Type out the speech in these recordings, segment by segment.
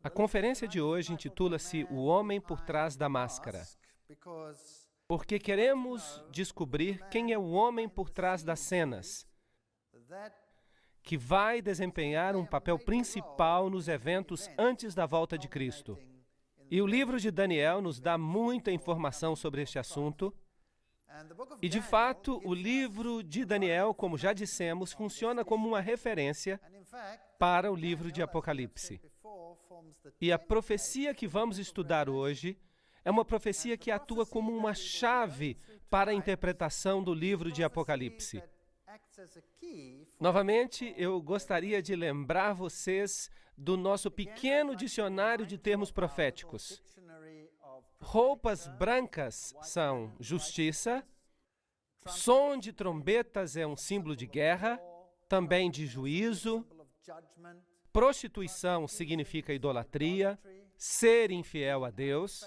A conferência de hoje intitula-se O Homem por Trás da Máscara, porque queremos descobrir quem é o homem por trás das cenas, que vai desempenhar um papel principal nos eventos antes da volta de Cristo. E o livro de Daniel nos dá muita informação sobre este assunto. E, de fato, o livro de Daniel, como já dissemos, funciona como uma referência para o livro de Apocalipse. E a profecia que vamos estudar hoje é uma profecia que atua como uma chave para a interpretação do livro de Apocalipse. Novamente, eu gostaria de lembrar vocês do nosso pequeno dicionário de termos proféticos. Roupas brancas são justiça, som de trombetas é um símbolo de guerra, também de juízo, prostituição significa idolatria, ser infiel a Deus,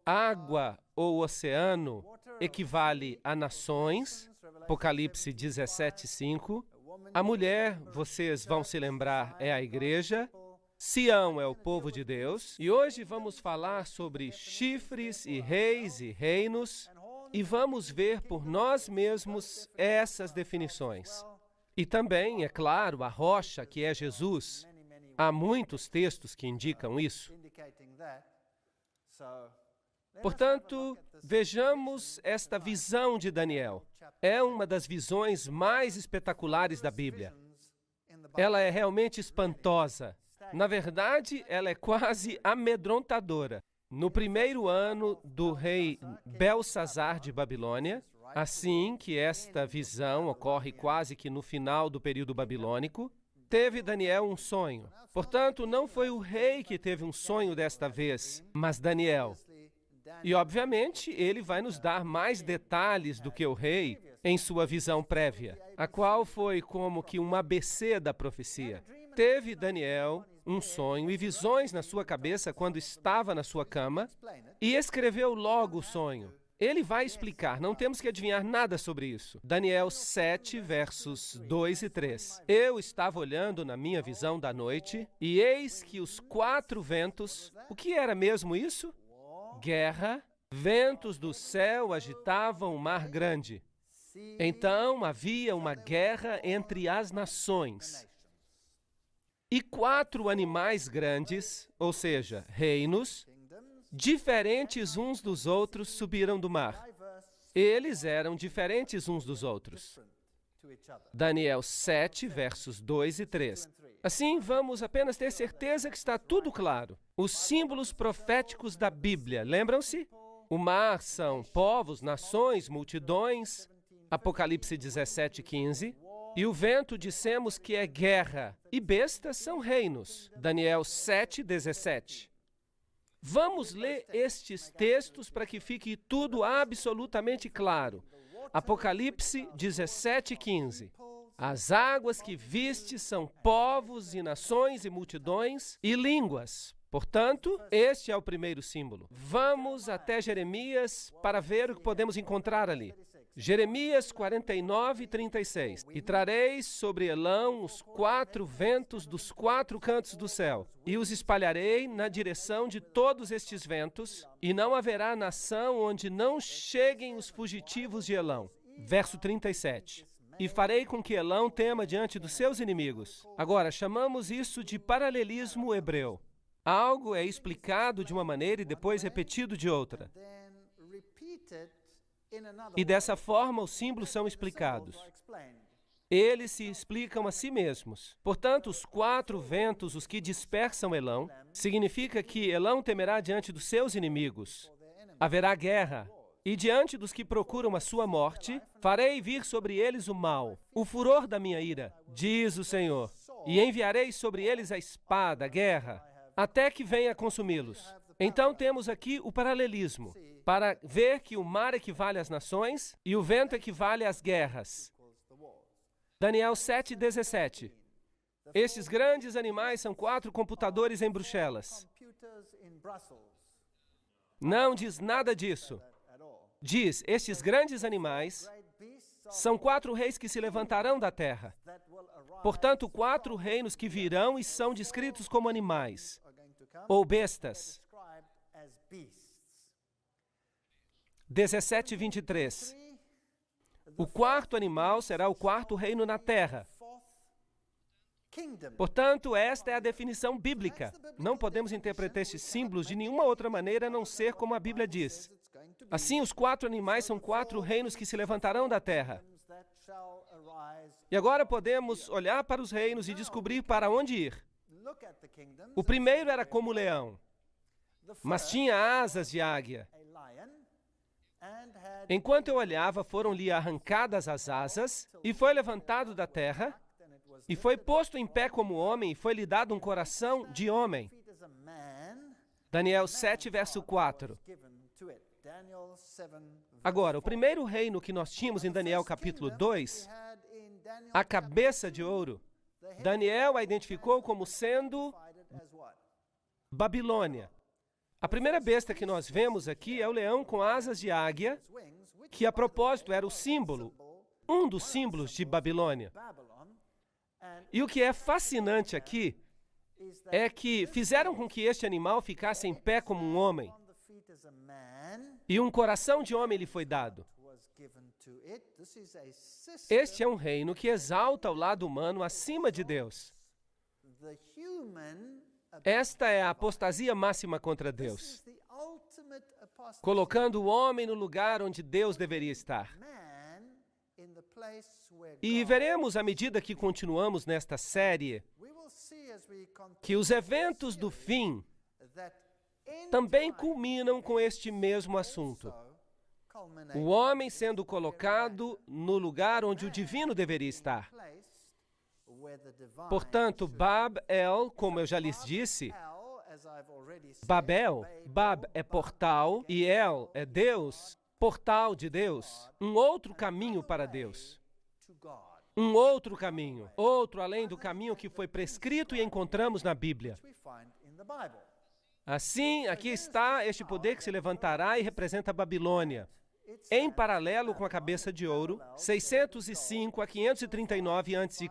água ou oceano equivale a nações, Apocalipse 17:5. A mulher, vocês vão se lembrar, é a igreja. Sião é o povo de Deus. E hoje vamos falar sobre chifres e reis e reinos. E vamos ver por nós mesmos essas definições. E também, é claro, a rocha, que é Jesus. Há muitos textos que indicam isso. Portanto, vejamos esta visão de Daniel. É uma das visões mais espetaculares da Bíblia. Ela é realmente espantosa. Na verdade, ela é quase amedrontadora. No primeiro ano do rei Belsazar de Babilônia, assim que esta visão ocorre quase que no final do período babilônico, teve Daniel um sonho. Portanto, não foi o rei que teve um sonho desta vez, mas Daniel. E, obviamente, ele vai nos dar mais detalhes do que o rei em sua visão prévia, a qual foi como que um ABC da profecia. Teve Daniel um sonho e visões na sua cabeça quando estava na sua cama e escreveu logo o sonho. Ele vai explicar, não temos que adivinhar nada sobre isso. Daniel 7, versos 2 e 3. Eu estava olhando na minha visão da noite e eis que os 4 ventos... O que era mesmo isso? Guerra. Ventos do céu agitavam o mar grande. Então havia uma guerra entre as nações. E 4 animais grandes, ou seja, reinos, diferentes uns dos outros, subiram do mar. Eles eram diferentes uns dos outros. Daniel 7, versos 2 e 3. Assim, vamos apenas ter certeza que está tudo claro. Os símbolos proféticos da Bíblia, lembram-se? O mar são povos, nações, multidões, Apocalipse 17, 15. E o vento dissemos que é guerra, e bestas são reinos, Daniel 7, 17. Vamos ler estes textos para que fique tudo absolutamente claro. Apocalipse 17, 15. As águas que viste são povos e nações e multidões e línguas. Portanto, este é o primeiro símbolo. Vamos até Jeremias para ver o que podemos encontrar ali. Jeremias 49, 36. E trareis sobre Elão os 4 ventos dos 4 cantos do céu, e os espalharei na direção de todos estes ventos, e não haverá nação onde não cheguem os fugitivos de Elão. Verso 37. E farei com que Elão tema diante dos seus inimigos. Agora, chamamos isso de paralelismo hebreu. Algo é explicado de uma maneira e depois repetido de outra. E dessa forma os símbolos são explicados. Eles se explicam a si mesmos. Portanto, os 4 ventos, os que dispersam Elão, significa que Elão temerá diante dos seus inimigos. Haverá guerra. E diante dos que procuram a sua morte, farei vir sobre eles o mal, o furor da minha ira, diz o Senhor. E enviarei sobre eles a espada, a guerra, até que venha consumi-los. Então temos aqui o paralelismo, para ver que o mar equivale às nações e o vento equivale às guerras. Daniel 7, 17. Estes grandes animais são 4 computadores em Bruxelas. Não diz nada disso. Diz, estes grandes animais são 4 reis que se levantarão da terra. Portanto, 4 reinos que virão e são descritos como animais. ou bestas. 17:23. O quarto animal será o quarto reino na terra. Portanto, esta é a definição bíblica. Não podemos interpretar estes símbolos de nenhuma outra maneira a não ser como a Bíblia diz. Assim, os quatro animais são quatro reinos que se levantarão da terra. E agora podemos olhar para os reinos e descobrir para onde ir. O primeiro era como leão, mas tinha asas de águia. Enquanto eu olhava, foram-lhe arrancadas as asas, e foi levantado da terra, e foi posto em pé como homem, e foi-lhe dado um coração de homem. Daniel 7, verso 4. Agora, o primeiro reino que nós tínhamos em Daniel capítulo 2, a cabeça de ouro, Daniel a identificou como sendo Babilônia. A primeira besta que nós vemos aqui é o leão com asas de águia, que a propósito era o símbolo, um dos símbolos de Babilônia. E o que é fascinante aqui é que fizeram com que este animal ficasse em pé como um homem, e um coração de homem lhe foi dado. Este é um reino que exalta o lado humano acima de Deus. Esta é a apostasia máxima contra Deus, colocando o homem no lugar onde Deus deveria estar. E veremos, à medida que continuamos nesta série, que os eventos do fim também culminam com este mesmo assunto. O homem sendo colocado no lugar onde o divino deveria estar. Portanto, Bab-El, como eu já lhes disse, Babel, Bab é portal e El é Deus, portal de Deus, um outro caminho para Deus. Um outro caminho, outro além do caminho que foi prescrito e encontramos na Bíblia. Assim, aqui está este poder que se levantará e representa a Babilônia, em paralelo com a cabeça de ouro, 605 a 539 a.C.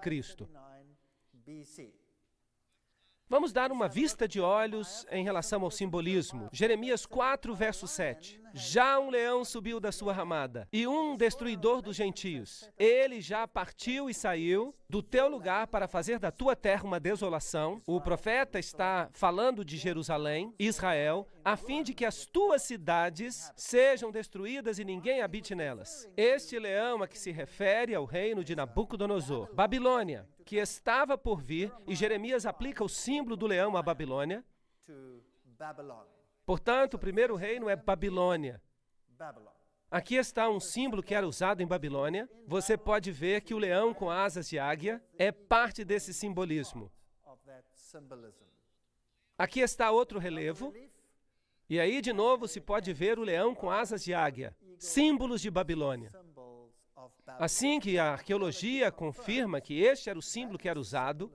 Vamos dar uma vista de olhos em relação ao simbolismo. Jeremias 4, verso 7. Já um leão subiu da sua ramada, e um destruidor dos gentios. Ele já partiu e saiu do teu lugar para fazer da tua terra uma desolação. O profeta está falando de Jerusalém, Israel, a fim de que as tuas cidades sejam destruídas e ninguém habite nelas. Este leão a que se refere ao reino de Nabucodonosor, Babilônia, que estava por vir, e Jeremias aplica o símbolo do leão à Babilônia. Portanto, o primeiro reino é Babilônia. Aqui está um símbolo que era usado em Babilônia. Você pode ver que o leão com asas de águia é parte desse simbolismo. Aqui está outro relevo. E aí, de novo, se pode ver o leão com asas de águia, símbolos de Babilônia. Assim que a arqueologia confirma que este era o símbolo que era usado,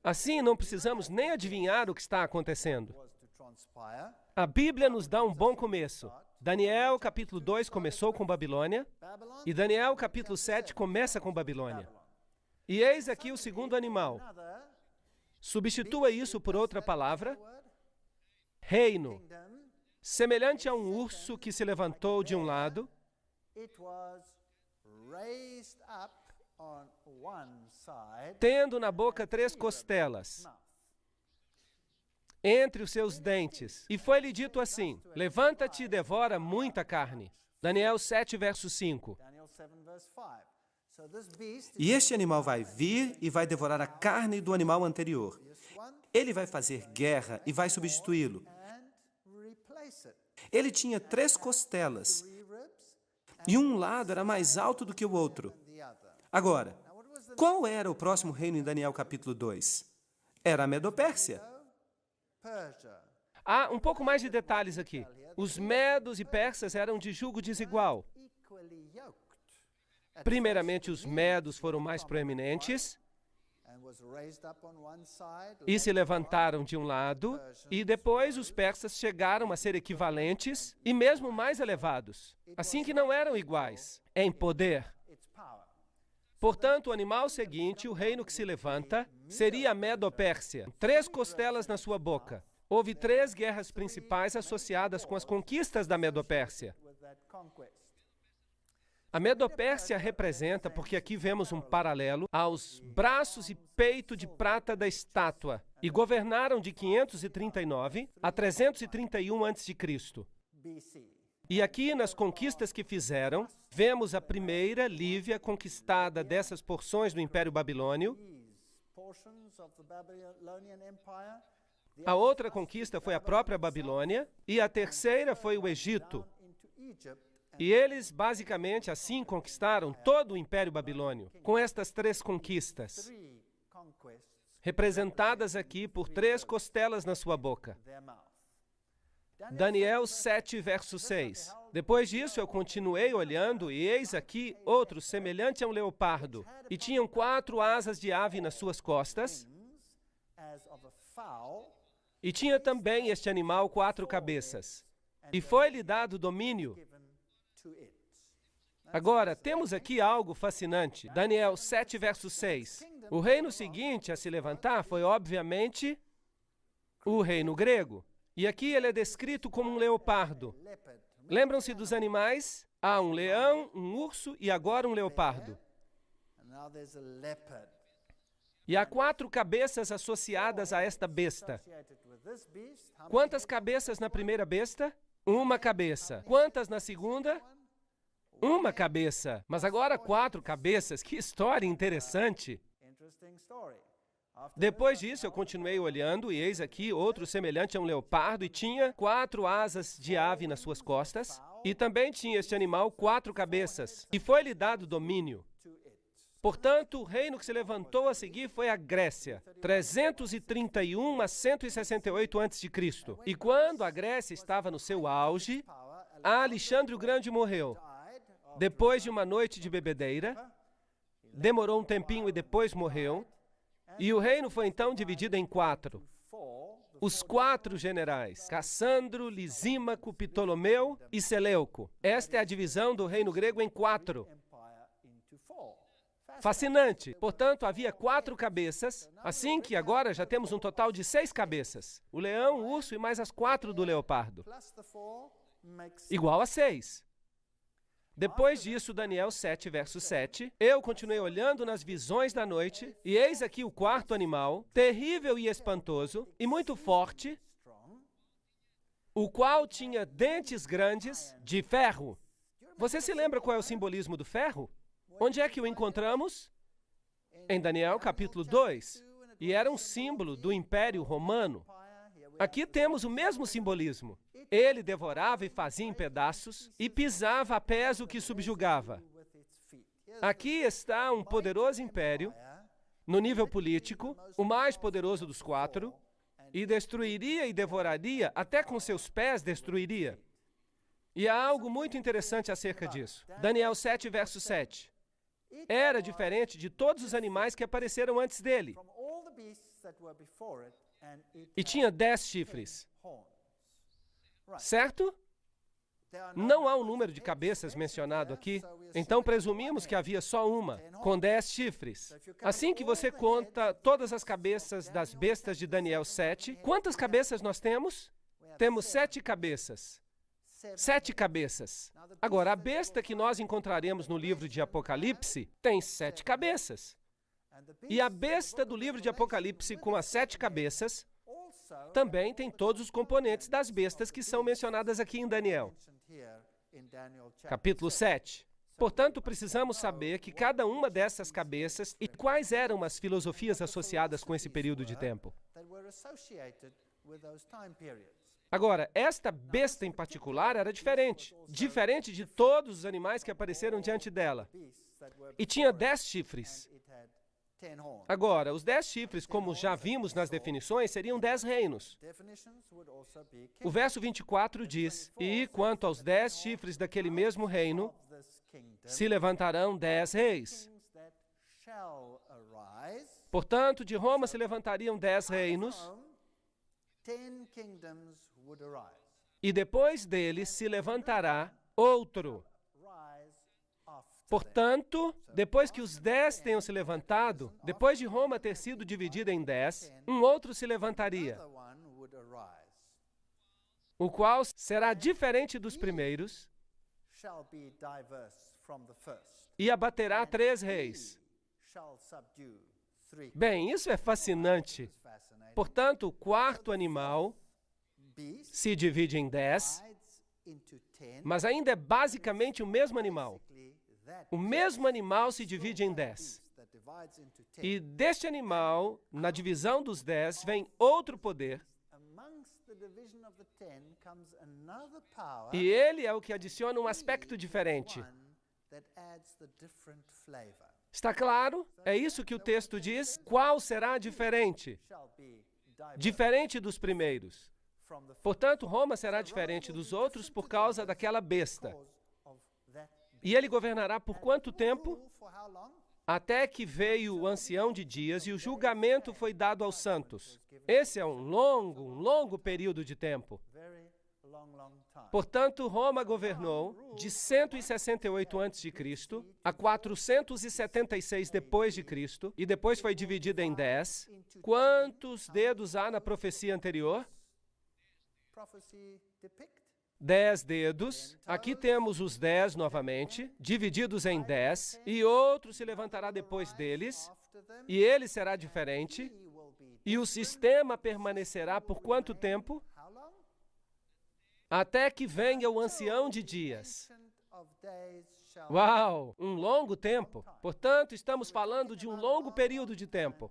assim não precisamos nem adivinhar o que está acontecendo. A Bíblia nos dá um bom começo. Daniel, capítulo 2, começou com Babilônia, e Daniel, capítulo 7, começa com Babilônia. E eis aqui o segundo animal. Substitua isso por outra palavra, reino, semelhante a um urso que se levantou de um lado, tendo na boca 3 costelas, entre os seus dentes. E foi-lhe dito assim: levanta-te e devora muita carne. Daniel 7, verso 5. E este animal vai vir e vai devorar a carne do animal anterior. Ele vai fazer guerra e vai substituí-lo. Ele tinha 3 costelas, e um lado era mais alto do que o outro. Agora, qual era o próximo reino em Daniel capítulo 2? Era a Medopérsia. Há um pouco mais de detalhes aqui. Os medos e persas eram de jugo desigual. Primeiramente, os medos foram mais proeminentes e se levantaram de um lado, e depois os persas chegaram a ser equivalentes e mesmo mais elevados, assim que não eram iguais em poder. Portanto, o animal seguinte, o reino que se levanta, seria a Medopérsia. 3 costelas na sua boca. Houve 3 guerras principais associadas com as conquistas da Medopérsia. A Medopérsia representa, porque aqui vemos um paralelo, aos braços e peito de prata da estátua, e governaram de 539 a 331 a.C. E aqui, nas conquistas que fizeram, vemos a primeira, Lívia, conquistada dessas porções do Império Babilônio. A outra conquista foi a própria Babilônia, e a terceira foi o Egito. E eles, basicamente, assim conquistaram todo o Império Babilônio, com estas 3 conquistas, representadas aqui por 3 costelas na sua boca. Daniel 7, verso 6. Depois disso, eu continuei olhando, e eis aqui outro semelhante a um leopardo, e tinham 4 asas de ave nas suas costas, e tinha também este animal 4 cabeças, e foi-lhe dado domínio. Agora, temos aqui algo fascinante. Daniel 7, verso 6. O reino seguinte a se levantar foi, obviamente, o reino grego. E aqui ele é descrito como um leopardo. Lembram-se dos animais? Há um leão, um urso e agora um leopardo. E há 4 cabeças associadas a esta besta. Quantas cabeças na primeira besta? 1 cabeça. Quantas na segunda? 1 cabeça. Mas agora 4 cabeças. Que história interessante. Depois disso, eu continuei olhando, e eis aqui outro semelhante a um leopardo, e tinha 4 asas de ave nas suas costas, e também tinha este animal 4 cabeças, e foi-lhe dado domínio. Portanto, o reino que se levantou a seguir foi a Grécia, 331 a 168 a.C. E quando a Grécia estava no seu auge, Alexandre o Grande morreu. Depois de uma noite de bebedeira, demorou um tempinho e depois morreu, e o reino foi então dividido em 4. Os 4 generais, Cassandro, Lisímaco, Ptolomeu e Seleuco. Esta é a divisão do reino grego em 4. Fascinante. Portanto, havia 4 cabeças, assim que agora já temos um total de 6 cabeças. O leão, o urso e mais as 4 do leopardo. Igual a 6. Depois disso, Daniel 7, verso 7, eu continuei olhando nas visões da noite, e eis aqui o 4º animal, terrível e espantoso, e muito forte, o qual tinha dentes grandes de ferro. Você se lembra qual é o simbolismo do ferro? Onde é que o encontramos? Em Daniel capítulo 2, e era um símbolo do Império Romano. Aqui temos o mesmo simbolismo. Ele devorava e fazia em pedaços e pisava a pés o que subjugava. Aqui está um poderoso império, no nível político, o mais poderoso dos 4, e destruiria e devoraria, até com seus pés destruiria. E há algo muito interessante acerca disso. Daniel 7, verso 7. Era diferente de todos os animais que apareceram antes dele. E tinha 10 chifres. Certo? Não há um número de cabeças mencionado aqui, então presumimos que havia só uma, com 10 chifres. Assim que você conta todas as cabeças das bestas de Daniel 7, quantas cabeças nós temos? Temos 7 cabeças. 7 cabeças. Agora, a besta que nós encontraremos no livro de Apocalipse tem 7 cabeças. E a besta do livro de Apocalipse com as 7 cabeças também tem todos os componentes das bestas que são mencionadas aqui em Daniel. Capítulo 7. Portanto, precisamos saber que cada uma dessas cabeças e quais eram as filosofias associadas com esse período de tempo. Agora, esta besta em particular era diferente de todos os animais que apareceram diante dela. E tinha 10 chifres. Agora, os 10 chifres, como já vimos nas definições, seriam 10 reinos. O verso 24 diz, e quanto aos 10 chifres daquele mesmo reino, se levantarão 10 reis. Portanto, de Roma se levantariam 10 reinos, e depois dele se levantará outro. Portanto, depois que os 10 tenham se levantado, depois de Roma ter sido dividida em 10, um outro se levantaria. o qual será diferente dos primeiros e abaterá 3 reis. Bem, isso é fascinante. Portanto, o quarto animal se divide em 10, mas ainda é basicamente o mesmo animal. O mesmo animal se divide em 10. E deste animal, na divisão dos 10, vem outro poder. E ele é o que adiciona um aspecto diferente. Está claro? É isso que o texto diz. Qual será diferente? Diferente dos primeiros. Portanto, Roma será diferente dos outros por causa daquela besta. E ele governará por quanto tempo? Até que veio o ancião de dias e o julgamento foi dado aos santos. Esse é um longo período de tempo. Portanto, Roma governou de 168 a.C. a 476 depois de Cristo, e depois foi dividida em 10. Quantos dedos há na profecia anterior? 10 dedos. Aqui temos os 10 novamente, divididos em 10, e outro se levantará depois deles, e ele será diferente, e o sistema permanecerá por quanto tempo? Até que venha o ancião de dias. Uau! Um longo tempo. Portanto, estamos falando de um longo período de tempo.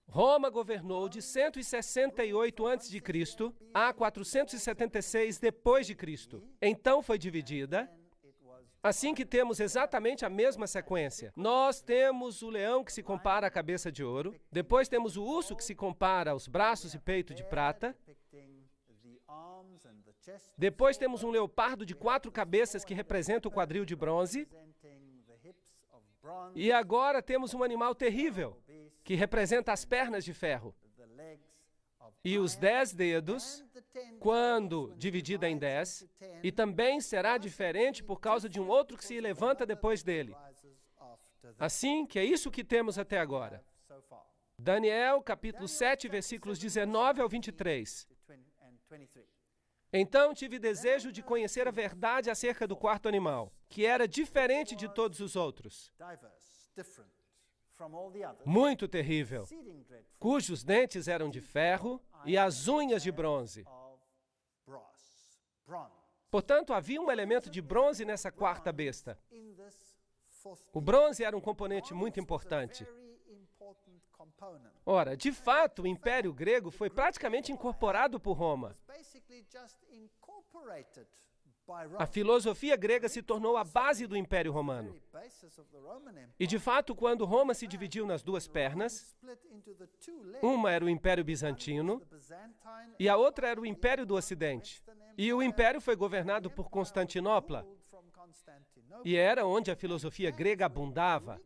Roma governou de 168 a.C. a 476 depois de Cristo. Então foi dividida. Assim que temos exatamente a mesma sequência. Nós temos o leão que se compara à cabeça de ouro. Depois temos o urso que se compara aos braços e peito de prata. Depois temos um leopardo de 4 cabeças que representa o quadril de bronze. E agora temos um animal terrível, que representa as pernas de ferro. E os 10 dedos, quando dividida em 10, e também será diferente por causa de um outro que se levanta depois dele. Assim que é isso que temos até agora. Daniel, capítulo 7, versículos 19 ao 23. Então tive desejo de conhecer a verdade acerca do quarto animal, que era diferente de todos os outros. Muito terrível, cujos dentes eram de ferro e as unhas de bronze. Portanto, havia um elemento de bronze nessa quarta besta. O bronze era um componente muito importante. Ora, de fato, o Império Grego foi praticamente incorporado por Roma. A filosofia grega se tornou a base do Império Romano. E, de fato, quando Roma se dividiu nas duas pernas, uma era o Império Bizantino e a outra era o Império do Ocidente. E o Império foi governado por Constantinopla. E era onde a filosofia grega abundava.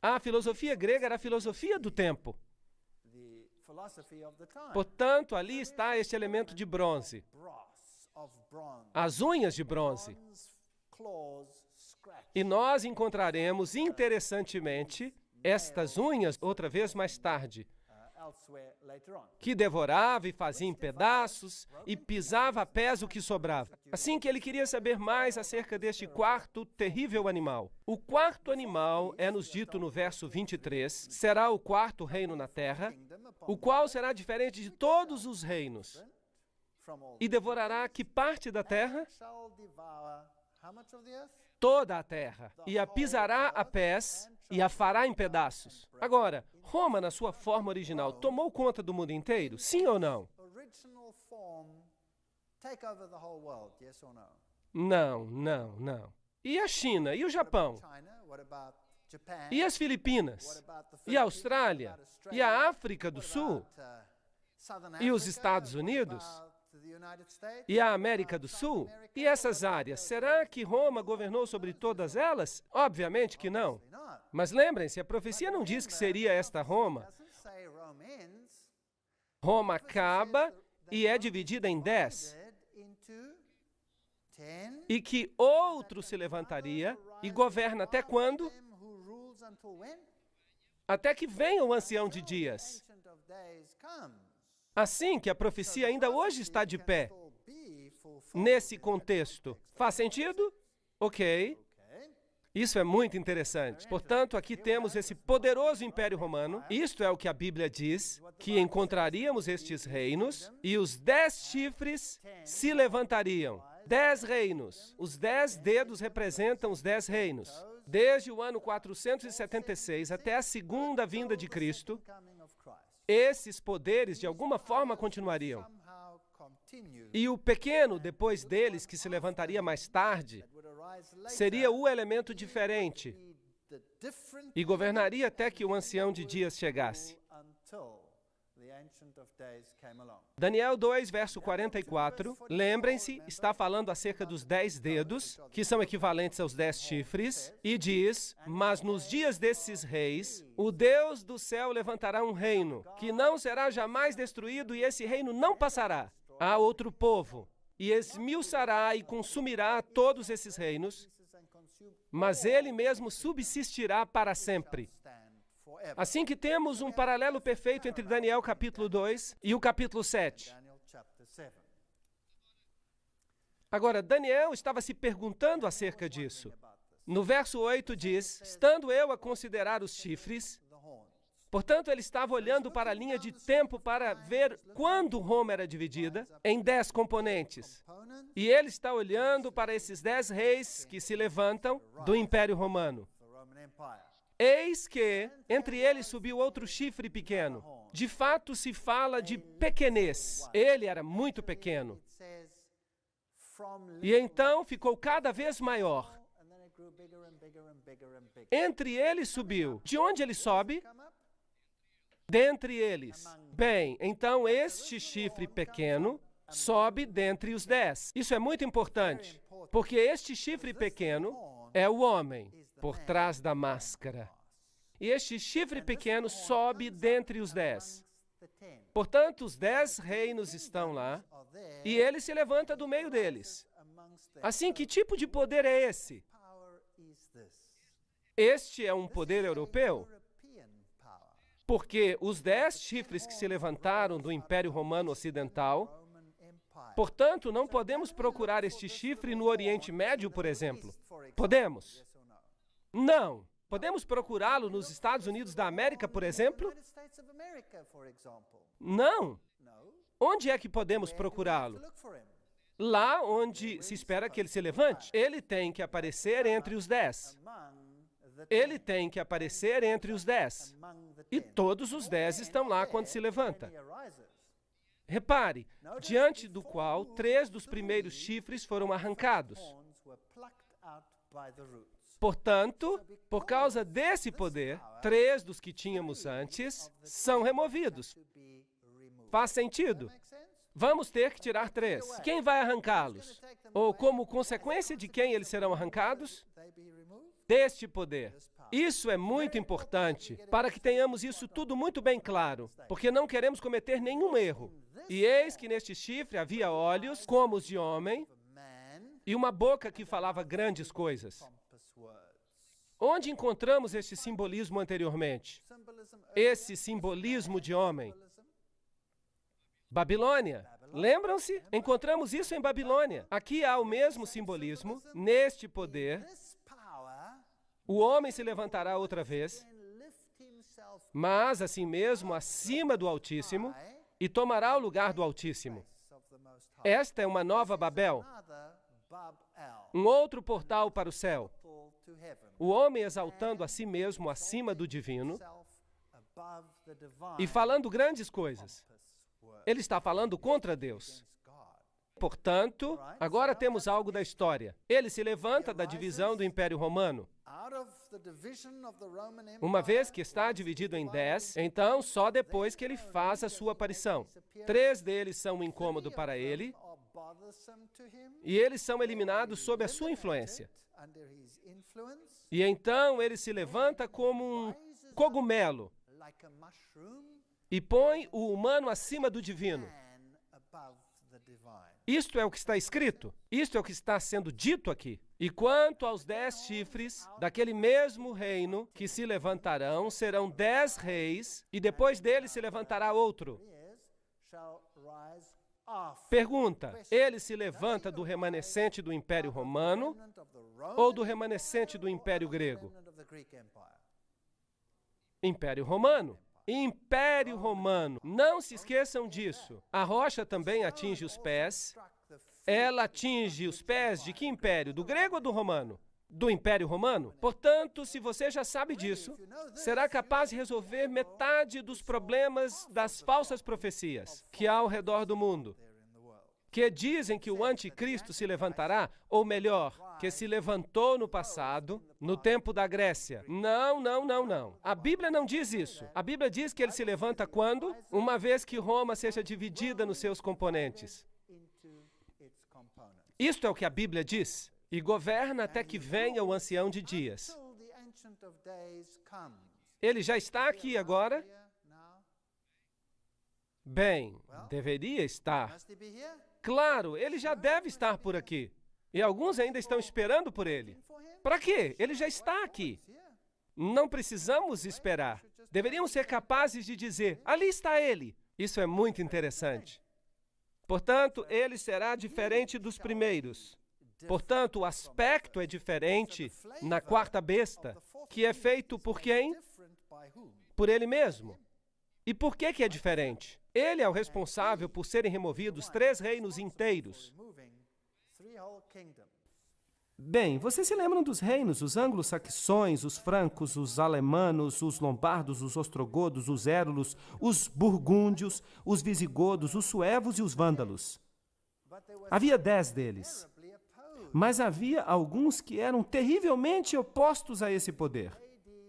A filosofia grega era a filosofia do tempo. Portanto, ali está este elemento de bronze. As unhas de bronze. E nós encontraremos, interessantemente, estas unhas outra vez mais tarde, que devorava e fazia em pedaços e pisava a pés o que sobrava. Assim que ele queria saber mais acerca deste quarto terrível animal. O quarto animal, é-nos dito no verso 23, será o quarto reino na terra, o qual será diferente de todos os reinos. E devorará que parte da terra? Toda a terra. E a pisará a pés e a fará em pedaços. Agora, Roma, na sua forma original, tomou conta do mundo inteiro? Sim ou não? Não. E a China? E o Japão? E as Filipinas? E a Austrália? E a África do Sul? E os Estados Unidos? E a América do Sul? E essas áreas? Será que Roma governou sobre todas elas? Obviamente que não. Mas lembrem-se, a profecia não diz que seria esta Roma. Roma acaba e é dividida em 10. E que outro se levantaria e governa até quando? Até que venha o ancião de dias. Assim que a profecia ainda hoje está de pé, nesse contexto. Faz sentido? Ok. Isso é muito interessante. Portanto, aqui temos esse poderoso Império Romano. Isto é o que a Bíblia diz, que encontraríamos estes reinos e os 10 chifres se levantariam. 10 reinos. Os 10 dedos representam os 10 reinos. Desde o ano 476 até a segunda vinda de Cristo, esses poderes de alguma forma continuariam. E o pequeno, depois deles, que se levantaria mais tarde, seria o elemento diferente e governaria até que o ancião de dias chegasse. Daniel 2, verso 44, lembrem-se, está falando acerca dos 10 dedos, que são equivalentes aos 10 chifres, e diz, mas nos dias desses reis, o Deus do céu levantará um reino, que não será jamais destruído, e esse reino não passará a outro povo, e esmiuçará e consumirá todos esses reinos, mas ele mesmo subsistirá para sempre. Assim que temos um paralelo perfeito entre Daniel capítulo 2 e o capítulo 7. Agora, Daniel estava se perguntando acerca disso. No verso 8 diz, estando eu a considerar os chifres, portanto, ele estava olhando para a linha de tempo para ver quando Roma era dividida em 10 componentes. E ele está olhando para esses 10 reis que se levantam do Império Romano. Eis que entre eles subiu outro chifre pequeno. De fato, se fala de pequenez. Ele era muito pequeno. E então ficou cada vez maior. Entre eles subiu. De onde ele sobe? Dentre eles. Bem, então este chifre pequeno sobe dentre os 10. Isso é muito importante, porque este chifre pequeno é o homem por trás da máscara. E este chifre pequeno sobe dentre os 10. Portanto, os 10 reinos estão lá e ele se levanta do meio deles. Assim, que tipo de poder é esse? Este é um poder europeu? Porque os 10 chifres que se levantaram do Império Romano Ocidental, portanto, não podemos procurar este chifre no Oriente Médio, por exemplo. Podemos? Não. Podemos procurá-lo nos Estados Unidos da América, por exemplo? Não. Onde é que podemos procurá-lo? Lá onde se espera que ele se levante. Ele tem que aparecer entre os 10. Ele tem que aparecer entre os 10. E todos os 10 estão lá quando se levanta. Repare, diante do qual 3 dos primeiros chifres foram arrancados. Portanto, por causa desse poder, 3 dos que tínhamos antes são removidos. Faz sentido? Vamos ter que tirar 3. Quem vai arrancá-los? Ou como consequência de quem eles serão arrancados? Deste poder. Isso é muito importante para que tenhamos isso tudo muito bem claro, porque não queremos cometer nenhum erro. E eis que neste chifre havia olhos como os de homem e uma boca que falava grandes coisas. Onde encontramos este simbolismo anteriormente? Esse simbolismo de homem. Babilônia. Lembram-se? Encontramos isso em Babilônia. Aqui há o mesmo simbolismo, neste poder. O homem se levantará outra vez, mas assim mesmo acima do Altíssimo, e tomará o lugar do Altíssimo. Esta é uma nova Babel, um outro portal para o céu. O homem exaltando a si mesmo acima do divino e falando grandes coisas. Ele está falando contra Deus. Portanto, agora temos algo da história. Ele se levanta da divisão do Império Romano. Uma vez que está dividido em 10, então só depois que ele faz a sua aparição. 3 deles são um incômodo para ele, e eles são eliminados sob a sua influência. E então ele se levanta como um cogumelo e põe o humano acima do divino. Isto é o que está escrito. Isto é o que está sendo dito aqui. E quanto aos 10 chifres daquele mesmo reino que se levantarão, serão 10 reis, e depois dele se levantará outro. Pergunta: ele se levanta do remanescente do Império Romano ou do remanescente do Império Grego? Império Romano. Império Romano. Não se esqueçam disso. A rocha também atinge os pés. Ela atinge os pés de que império? Do grego ou do romano? Do Império Romano? Portanto, se você já sabe disso, será capaz de resolver metade dos problemas das falsas profecias que há ao redor do mundo, que dizem que o anticristo se levantará, ou melhor, que se levantou no passado, no tempo da Grécia. Não, não, não, não. A Bíblia não diz isso. A Bíblia diz que ele se levanta quando? Uma vez que Roma seja dividida nos seus componentes. Isto é o que a Bíblia diz. E governa até que venha o ancião de dias. Ele já está aqui agora? Bem, deveria estar. Claro, ele já deve estar por aqui. E alguns ainda estão esperando por ele. Para quê? Ele já está aqui. Não precisamos esperar. Deveríamos ser capazes de dizer: ali está ele. Isso é muito interessante. Portanto, ele será diferente dos primeiros. Portanto, o aspecto é diferente na quarta besta, que é feito por quem? Por ele mesmo. E por que é diferente? Ele é o responsável por serem removidos 3 reinos inteiros. Bem, vocês se lembram dos reinos, os anglo-saxões, os francos, os alemanos, os lombardos, os ostrogodos, os érulos, os burgúndios, os visigodos, os suevos e os vândalos. Havia 10 deles. Mas havia alguns que eram terrivelmente opostos a esse poder.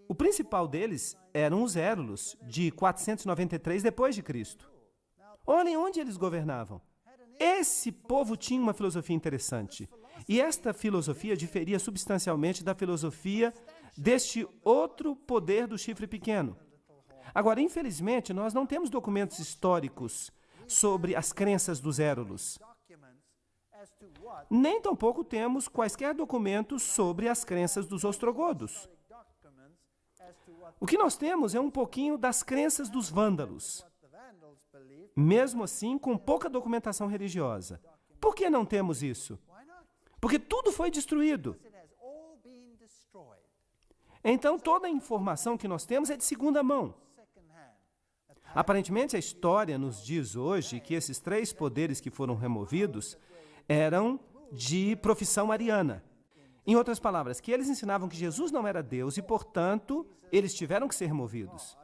O principal deles eram os érulos, de 493 depois de Cristo. Olhem onde eles governavam. Esse povo tinha uma filosofia interessante. E esta filosofia diferia substancialmente da filosofia deste outro poder do chifre pequeno. Agora, infelizmente, nós não temos documentos históricos sobre as crenças dos érulos. Nem tampouco temos quaisquer documentos sobre as crenças dos ostrogodos. O que nós temos é um pouquinho das crenças dos vândalos. Mesmo assim, com pouca documentação religiosa. Por que não temos isso? Porque tudo foi destruído. Então, toda a informação que nós temos é de segunda mão. Aparentemente, a história nos diz hoje que esses 3 poderes que foram removidos eram de profissão ariana. Em outras palavras, que eles ensinavam que Jesus não era Deus e, portanto, eles tiveram que ser removidos.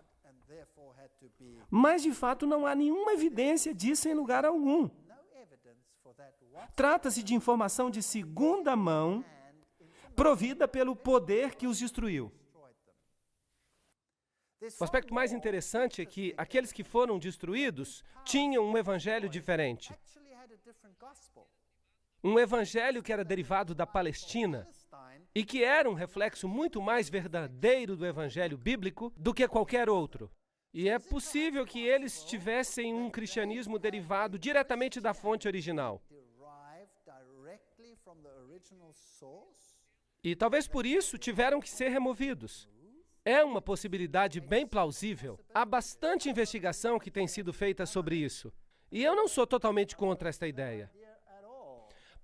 Mas, de fato, não há nenhuma evidência disso em lugar algum. Trata-se de informação de segunda mão, provida pelo poder que os destruiu. O aspecto mais interessante é que aqueles que foram destruídos tinham um evangelho diferente. Um evangelho que era derivado da Palestina e que era um reflexo muito mais verdadeiro do evangelho bíblico do que qualquer outro. E é possível que eles tivessem um cristianismo derivado diretamente da fonte original. E talvez por isso tiveram que ser removidos. É uma possibilidade bem plausível. Há bastante investigação que tem sido feita sobre isso. E eu não sou totalmente contra esta ideia.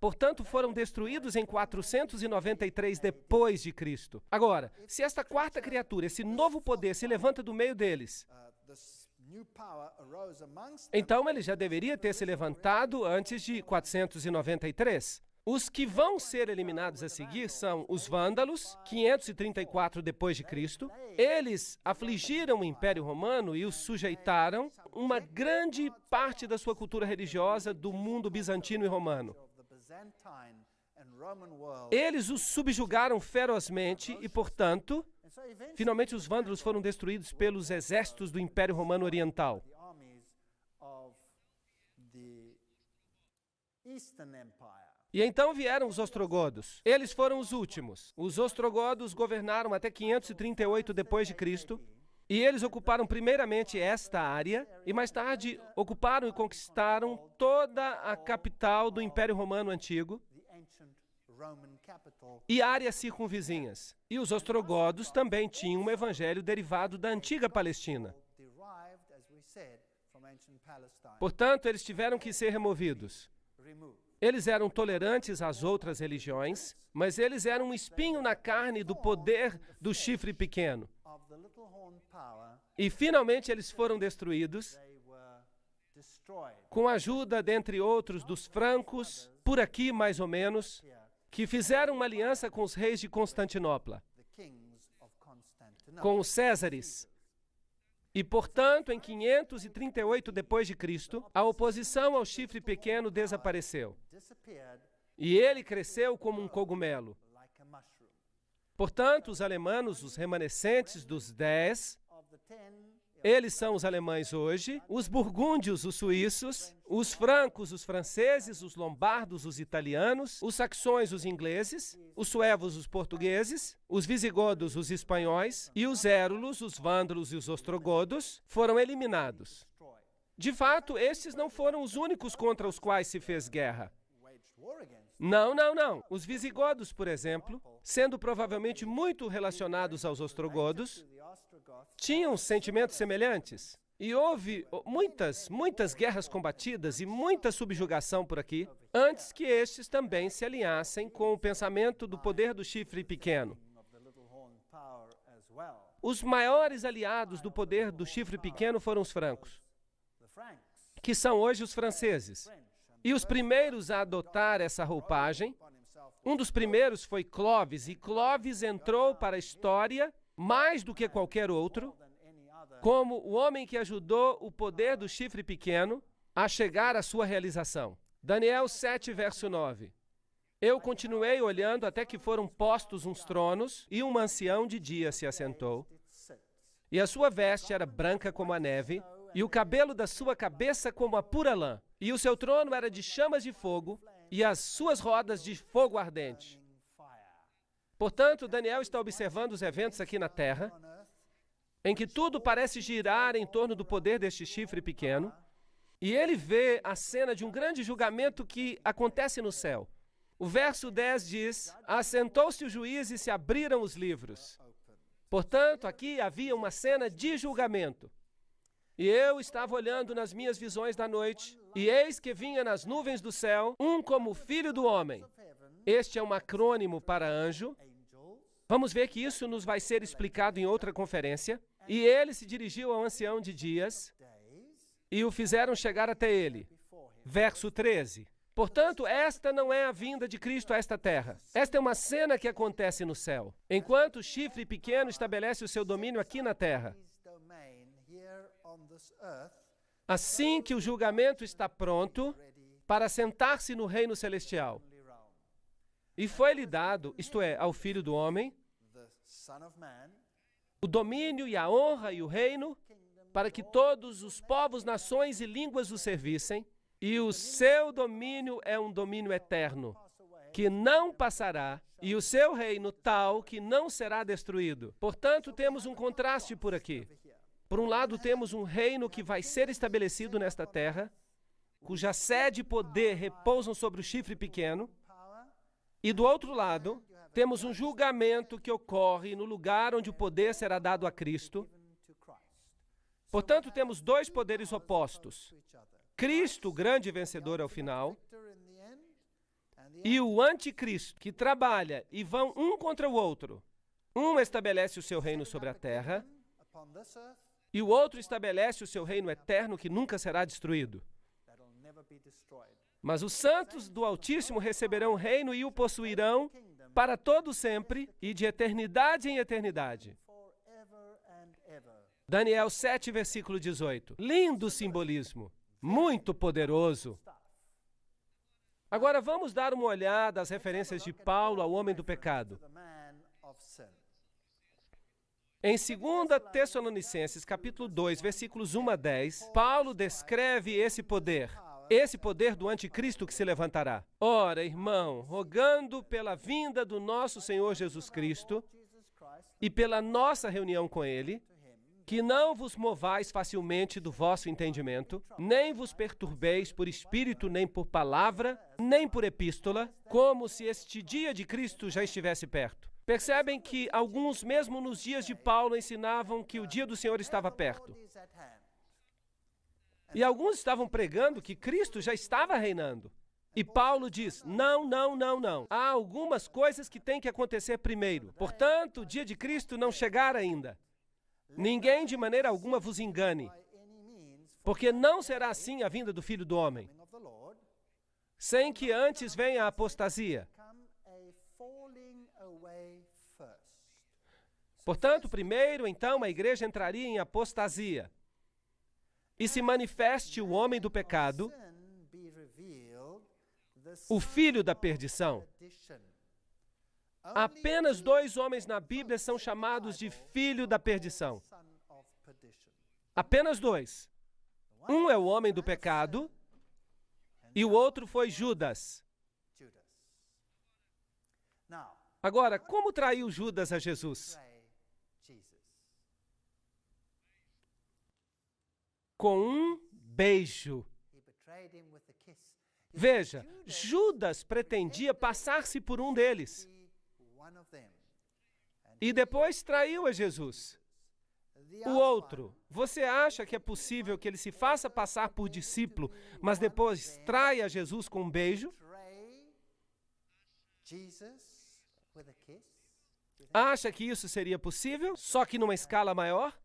Portanto, foram destruídos em 493 depois de Cristo. Agora, se esta quarta criatura, esse novo poder, se levanta do meio deles, então ele já deveria ter se levantado antes de 493. Os que vão ser eliminados a seguir são os vândalos, 534 depois de Cristo. Eles afligiram o Império Romano e os sujeitaram uma grande parte da sua cultura religiosa do mundo bizantino e romano. Eles os subjugaram ferozmente e, portanto, finalmente os vândalos foram destruídos pelos exércitos do Império Romano Oriental. E então vieram os ostrogodos. Eles foram os últimos. Os ostrogodos governaram até 538 depois de Cristo. E eles ocuparam primeiramente esta área e mais tarde ocuparam e conquistaram toda a capital do Império Romano Antigo e áreas circunvizinhas. E os ostrogodos também tinham um evangelho derivado da antiga Palestina. Portanto, eles tiveram que ser removidos. Eles eram tolerantes às outras religiões, mas eles eram um espinho na carne do poder do chifre pequeno. E finalmente eles foram destruídos com a ajuda, dentre outros, dos francos, por aqui mais ou menos, que fizeram uma aliança com os reis de Constantinopla, com os Césares. E, portanto, em 538 d.C., a oposição ao chifre pequeno desapareceu. E ele cresceu como um cogumelo. Portanto, os alemanos, os remanescentes dos 10, eles são os alemães hoje, os burgúndios, os suíços, os francos, os franceses, os lombardos, os italianos, os saxões, os ingleses, os suevos, os portugueses, os visigodos, os espanhóis, e os érulos, os vândalos e os ostrogodos foram eliminados. De fato, estes não foram os únicos contra os quais se fez guerra. Não. Os visigodos, por exemplo, sendo provavelmente muito relacionados aos ostrogodos, tinham sentimentos semelhantes. E houve muitas guerras combatidas e muita subjugação por aqui, antes que estes também se alinhassem com o pensamento do poder do chifre pequeno. Os maiores aliados do poder do chifre pequeno foram os francos, que são hoje os franceses. E os primeiros a adotar essa roupagem, um dos primeiros foi Clovis, e Clovis entrou para a história, mais do que qualquer outro, como o homem que ajudou o poder do chifre pequeno a chegar à sua realização. Daniel 7, verso 9. Eu continuei olhando até que foram postos uns tronos, e um ancião de dia se assentou, e a sua veste era branca como a neve, e o cabelo da sua cabeça como a pura lã, e o seu trono era de chamas de fogo, e as suas rodas de fogo ardente. Portanto, Daniel está observando os eventos aqui na Terra, em que tudo parece girar em torno do poder deste chifre pequeno, e ele vê a cena de um grande julgamento que acontece no céu. O verso 10 diz: assentou-se o juiz e se abriram os livros. Portanto, aqui havia uma cena de julgamento. E eu estava olhando nas minhas visões da noite, e eis que vinha nas nuvens do céu um como filho do homem. Este é um acrônimo para anjo. Vamos ver que isso nos vai ser explicado em outra conferência. E ele se dirigiu ao ancião de dias e o fizeram chegar até ele. Verso 13. Portanto, esta não é a vinda de Cristo a esta terra. Esta é uma cena que acontece no céu, enquanto o chifre pequeno estabelece o seu domínio aqui na terra. Assim que o julgamento está pronto para sentar-se no reino celestial. E foi-lhe dado, isto é, ao Filho do Homem, o domínio e a honra e o reino, para que todos os povos, nações e línguas o servissem, e o seu domínio é um domínio eterno, que não passará, e o seu reino tal que não será destruído. Portanto, temos um contraste por aqui. Por um lado, temos um reino que vai ser estabelecido nesta terra, cuja sede e poder repousam sobre o chifre pequeno, e do outro lado, temos um julgamento que ocorre no lugar onde o poder será dado a Cristo. Portanto, temos dois poderes opostos. Cristo, grande vencedor ao final, e o anticristo, que trabalha e vão um contra o outro. Um estabelece o seu reino sobre a terra, e o outro estabelece o seu reino eterno que nunca será destruído. Mas os santos do Altíssimo receberão o reino e o possuirão para todo sempre e de eternidade em eternidade. Daniel 7, versículo 18. Lindo simbolismo, muito poderoso. Agora vamos dar uma olhada às referências de Paulo ao homem do pecado. Em 2 Tessalonicenses, capítulo 2, versículos 1 a 10, Paulo descreve esse poder do anticristo que se levantará. Ora, irmão, rogando pela vinda do nosso Senhor Jesus Cristo e pela nossa reunião com Ele, que não vos movais facilmente do vosso entendimento, nem vos perturbeis por espírito, nem por palavra, nem por epístola, como se este dia de Cristo já estivesse perto. Percebem que alguns, mesmo nos dias de Paulo, ensinavam que o dia do Senhor estava perto. E alguns estavam pregando que Cristo já estava reinando. E Paulo diz, não, não, não, não. Há algumas coisas que têm que acontecer primeiro. Portanto, o dia de Cristo não chegar ainda. Ninguém de maneira alguma vos engane, porque não será assim a vinda do Filho do Homem, sem que antes venha a apostasia. Portanto, primeiro, então, a igreja entraria em apostasia e se manifeste o homem do pecado, o filho da perdição. Apenas 2 homens na Bíblia são chamados de filho da perdição. Apenas 2. Um é o homem do pecado e o outro foi Judas. Agora, como traiu Judas a Jesus? Com um beijo. Veja, Judas pretendia passar-se por um deles. E depois traiu a Jesus. O outro, você acha que é possível que ele se faça passar por discípulo, mas depois traia Jesus com um beijo? Acha que isso seria possível, só que numa escala maior?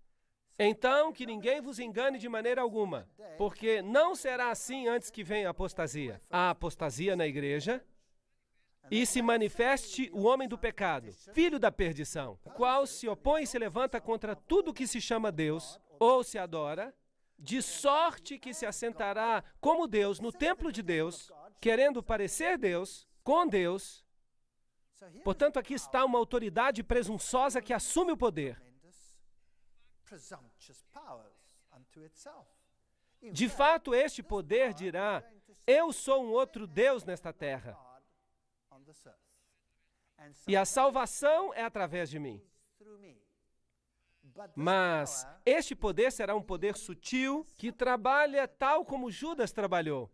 Então, que ninguém vos engane de maneira alguma, porque não será assim antes que venha a apostasia. A apostasia na igreja e se manifeste o homem do pecado, filho da perdição, o qual se opõe e se levanta contra tudo que se chama Deus ou se adora, de sorte que se assentará como Deus no templo de Deus, querendo parecer Deus, com Deus. Portanto, aqui está uma autoridade presunçosa que assume o poder. De fato, este poder dirá, eu sou um outro Deus nesta terra. E a salvação é através de mim. Mas este poder será um poder sutil que trabalha tal como Judas trabalhou.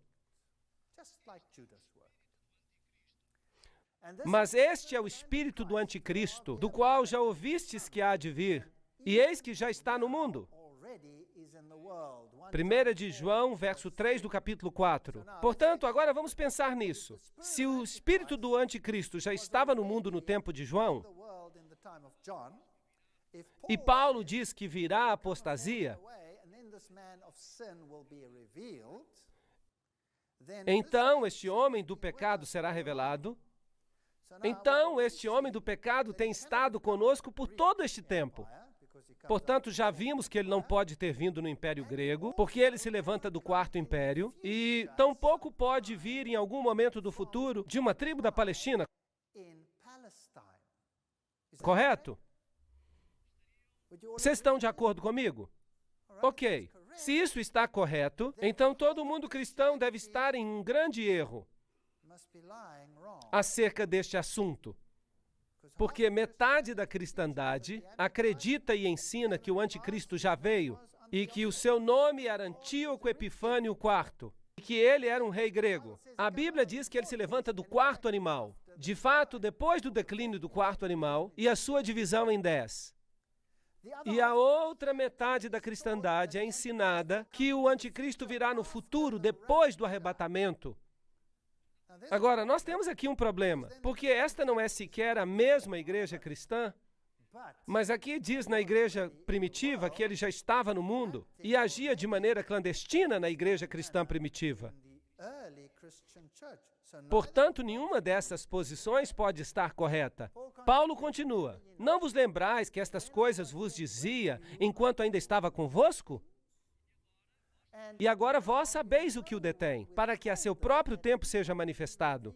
Mas este é o espírito do anticristo, do qual já ouvistes que há de vir, e eis que já está no mundo. 1 de João, verso 3 do capítulo 4. Portanto, agora vamos pensar nisso. Se o espírito do anticristo já estava no mundo no tempo de João, e Paulo diz que virá a apostasia, então este homem do pecado será revelado. Então, este homem do pecado tem estado conosco por todo este tempo. Portanto, já vimos que ele não pode ter vindo no Império Grego, porque ele se levanta do Quarto Império, e tampouco pode vir em algum momento do futuro de uma tribo da Palestina. Correto? Vocês estão de acordo comigo? Ok. Se isso está correto, então todo mundo cristão deve estar em um grande erro acerca deste assunto. Porque metade da cristandade acredita e ensina que o anticristo já veio e que o seu nome era Antíoco Epifânio IV e que ele era um rei grego. A Bíblia diz que ele se levanta do quarto animal. De fato, depois do declínio do quarto animal e a sua divisão em 10. E a outra metade da cristandade é ensinada que o anticristo virá no futuro, depois do arrebatamento. Agora, nós temos aqui um problema, porque esta não é sequer a mesma igreja cristã, mas aqui diz na igreja primitiva que ele já estava no mundo e agia de maneira clandestina na igreja cristã primitiva. Portanto, nenhuma dessas posições pode estar correta. Paulo continua, não vos lembrais que estas coisas vos dizia enquanto ainda estava convosco? E agora vós sabeis o que o detém, para que a seu próprio tempo seja manifestado.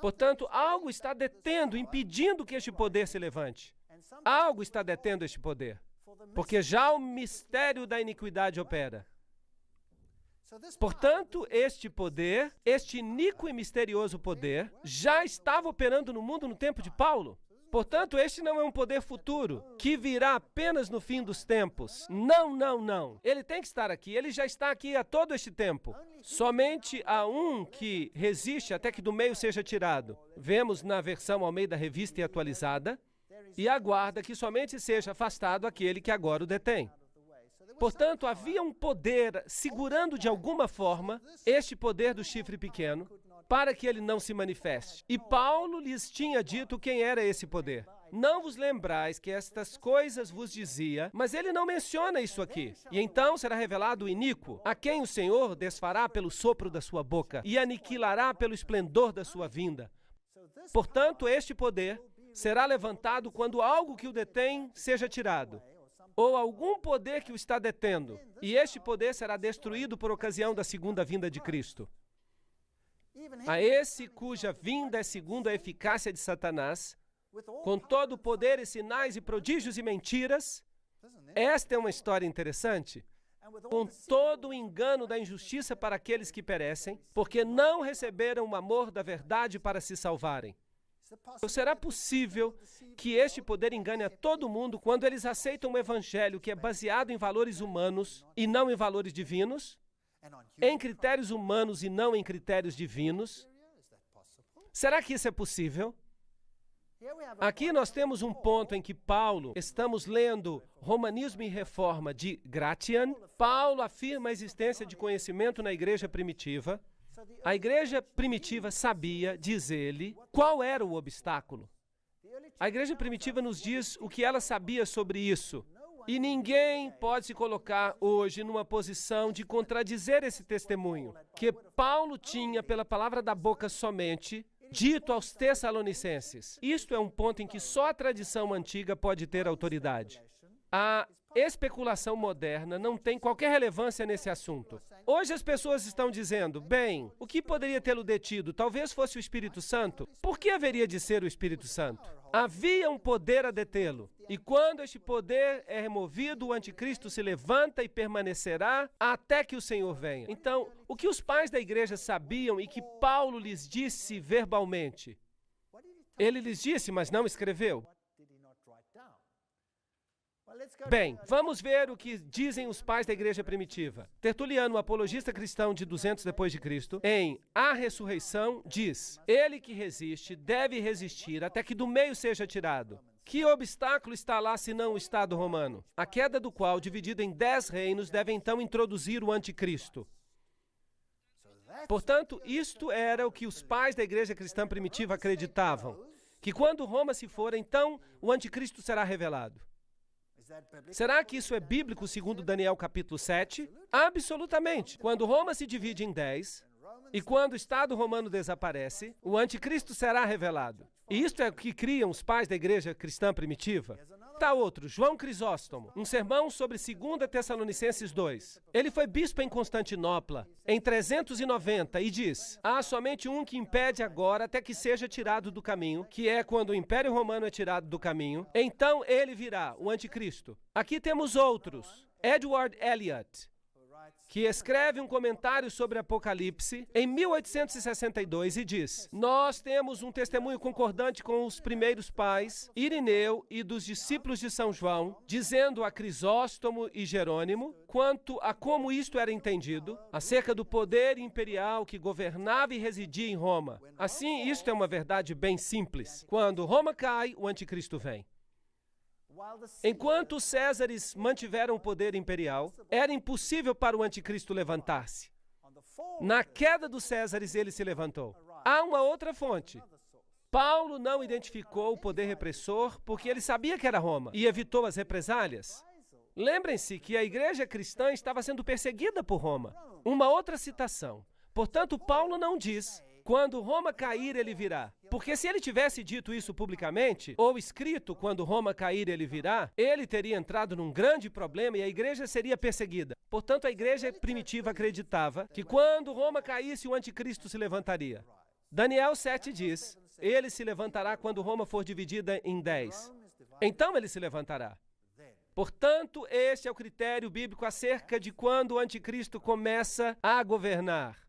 Portanto, algo está detendo, impedindo que este poder se levante. Algo está detendo este poder, porque já o mistério da iniquidade opera. Portanto, este poder, este iníquo e misterioso poder, já estava operando no mundo no tempo de Paulo. Portanto, este não é um poder futuro, que virá apenas no fim dos tempos. Não, não, não. Ele tem que estar aqui. Ele já está aqui há todo este tempo. Somente há um que resiste até que do meio seja tirado. Vemos na versão Almeida Revista e Atualizada, e aguarda que somente seja afastado aquele que agora o detém. Portanto, havia um poder segurando de alguma forma este poder do chifre pequeno para que ele não se manifeste. E Paulo lhes tinha dito quem era esse poder. Não vos lembrais que estas coisas vos dizia, mas ele não menciona isso aqui. E então será revelado o iníquo, a quem o Senhor desfará pelo sopro da sua boca e aniquilará pelo esplendor da sua vinda. Portanto, este poder será levantado quando algo que o detém seja tirado, ou algum poder que o está detendo, e este poder será destruído por ocasião da segunda vinda de Cristo. A esse cuja vinda é segundo a eficácia de Satanás, com todo o poder e sinais e prodígios e mentiras. Esta é uma história interessante. Com todo o engano da injustiça para aqueles que perecem, porque não receberam o amor da verdade para se salvarem. Será possível que este poder engane a todo mundo quando eles aceitam um evangelho que é baseado em valores humanos e não em valores divinos? Em critérios humanos e não em critérios divinos? Será que isso é possível? Aqui nós temos um ponto em que Paulo, estamos lendo Romanismo e Reforma de Gratian. Paulo afirma a existência de conhecimento na igreja primitiva. A igreja primitiva sabia, diz ele, qual era o obstáculo. A igreja primitiva nos diz o que ela sabia sobre isso. E ninguém pode se colocar hoje numa posição de contradizer esse testemunho, que Paulo tinha pela palavra da boca somente, dito aos Tessalonicenses. Isto é um ponto em que só a tradição antiga pode ter autoridade. A especulação moderna não tem qualquer relevância nesse assunto. Hoje as pessoas estão dizendo, bem, o que poderia tê-lo detido? Talvez fosse o Espírito Santo. Por que haveria de ser o Espírito Santo? Havia um poder a detê-lo. E quando este poder é removido, o anticristo se levanta e permanecerá até que o Senhor venha. Então, o que os pais da igreja sabiam e que Paulo lhes disse verbalmente? Ele lhes disse, mas não escreveu. Bem, vamos ver o que dizem os pais da igreja primitiva. Tertuliano, um apologista cristão de 200 depois de Cristo, em A Ressurreição, diz: ele que resiste deve resistir até que do meio seja tirado. Que obstáculo está lá senão o Estado romano? A queda do qual, dividido em 10 reinos, deve então introduzir o anticristo. Portanto, isto era o que os pais da igreja cristã primitiva acreditavam, que quando Roma se for, então o anticristo será revelado. Será que isso é bíblico segundo Daniel capítulo 7? Absolutamente. Quando Roma se divide em 10 e quando o Estado romano desaparece, o anticristo será revelado. E isto é o que criam os pais da igreja cristã primitiva. Tá outro, João Crisóstomo, um sermão sobre 2 Tessalonicenses 2. Ele foi bispo em Constantinopla em 390 e diz: há somente um que impede agora até que seja tirado do caminho, que é quando o Império Romano é tirado do caminho, então ele virá, o anticristo. Aqui temos outros. Edward Elliot, que escreve um comentário sobre Apocalipse em 1862 e diz: nós temos um testemunho concordante com os primeiros pais, Irineu e dos discípulos de São João, dizendo a Crisóstomo e Jerônimo, quanto a como isto era entendido, acerca do poder imperial que governava e residia em Roma. Assim, isto é uma verdade bem simples. Quando Roma cai, o anticristo vem. Enquanto os Césares mantiveram o poder imperial, era impossível para o anticristo levantar-se. Na queda dos Césares, ele se levantou. Há uma outra fonte. Paulo não identificou o poder repressor porque ele sabia que era Roma e evitou as represálias. Lembrem-se que a igreja cristã estava sendo perseguida por Roma. Uma outra citação. Portanto, Paulo não diz: quando Roma cair, ele virá. Porque se ele tivesse dito isso publicamente, ou escrito, quando Roma cair, ele virá, ele teria entrado num grande problema e a igreja seria perseguida. Portanto, a igreja primitiva acreditava que quando Roma caísse, o anticristo se levantaria. Daniel 7 diz: ele se levantará quando Roma for dividida em 10. Então ele se levantará. Portanto, este é o critério bíblico acerca de quando o anticristo começa a governar.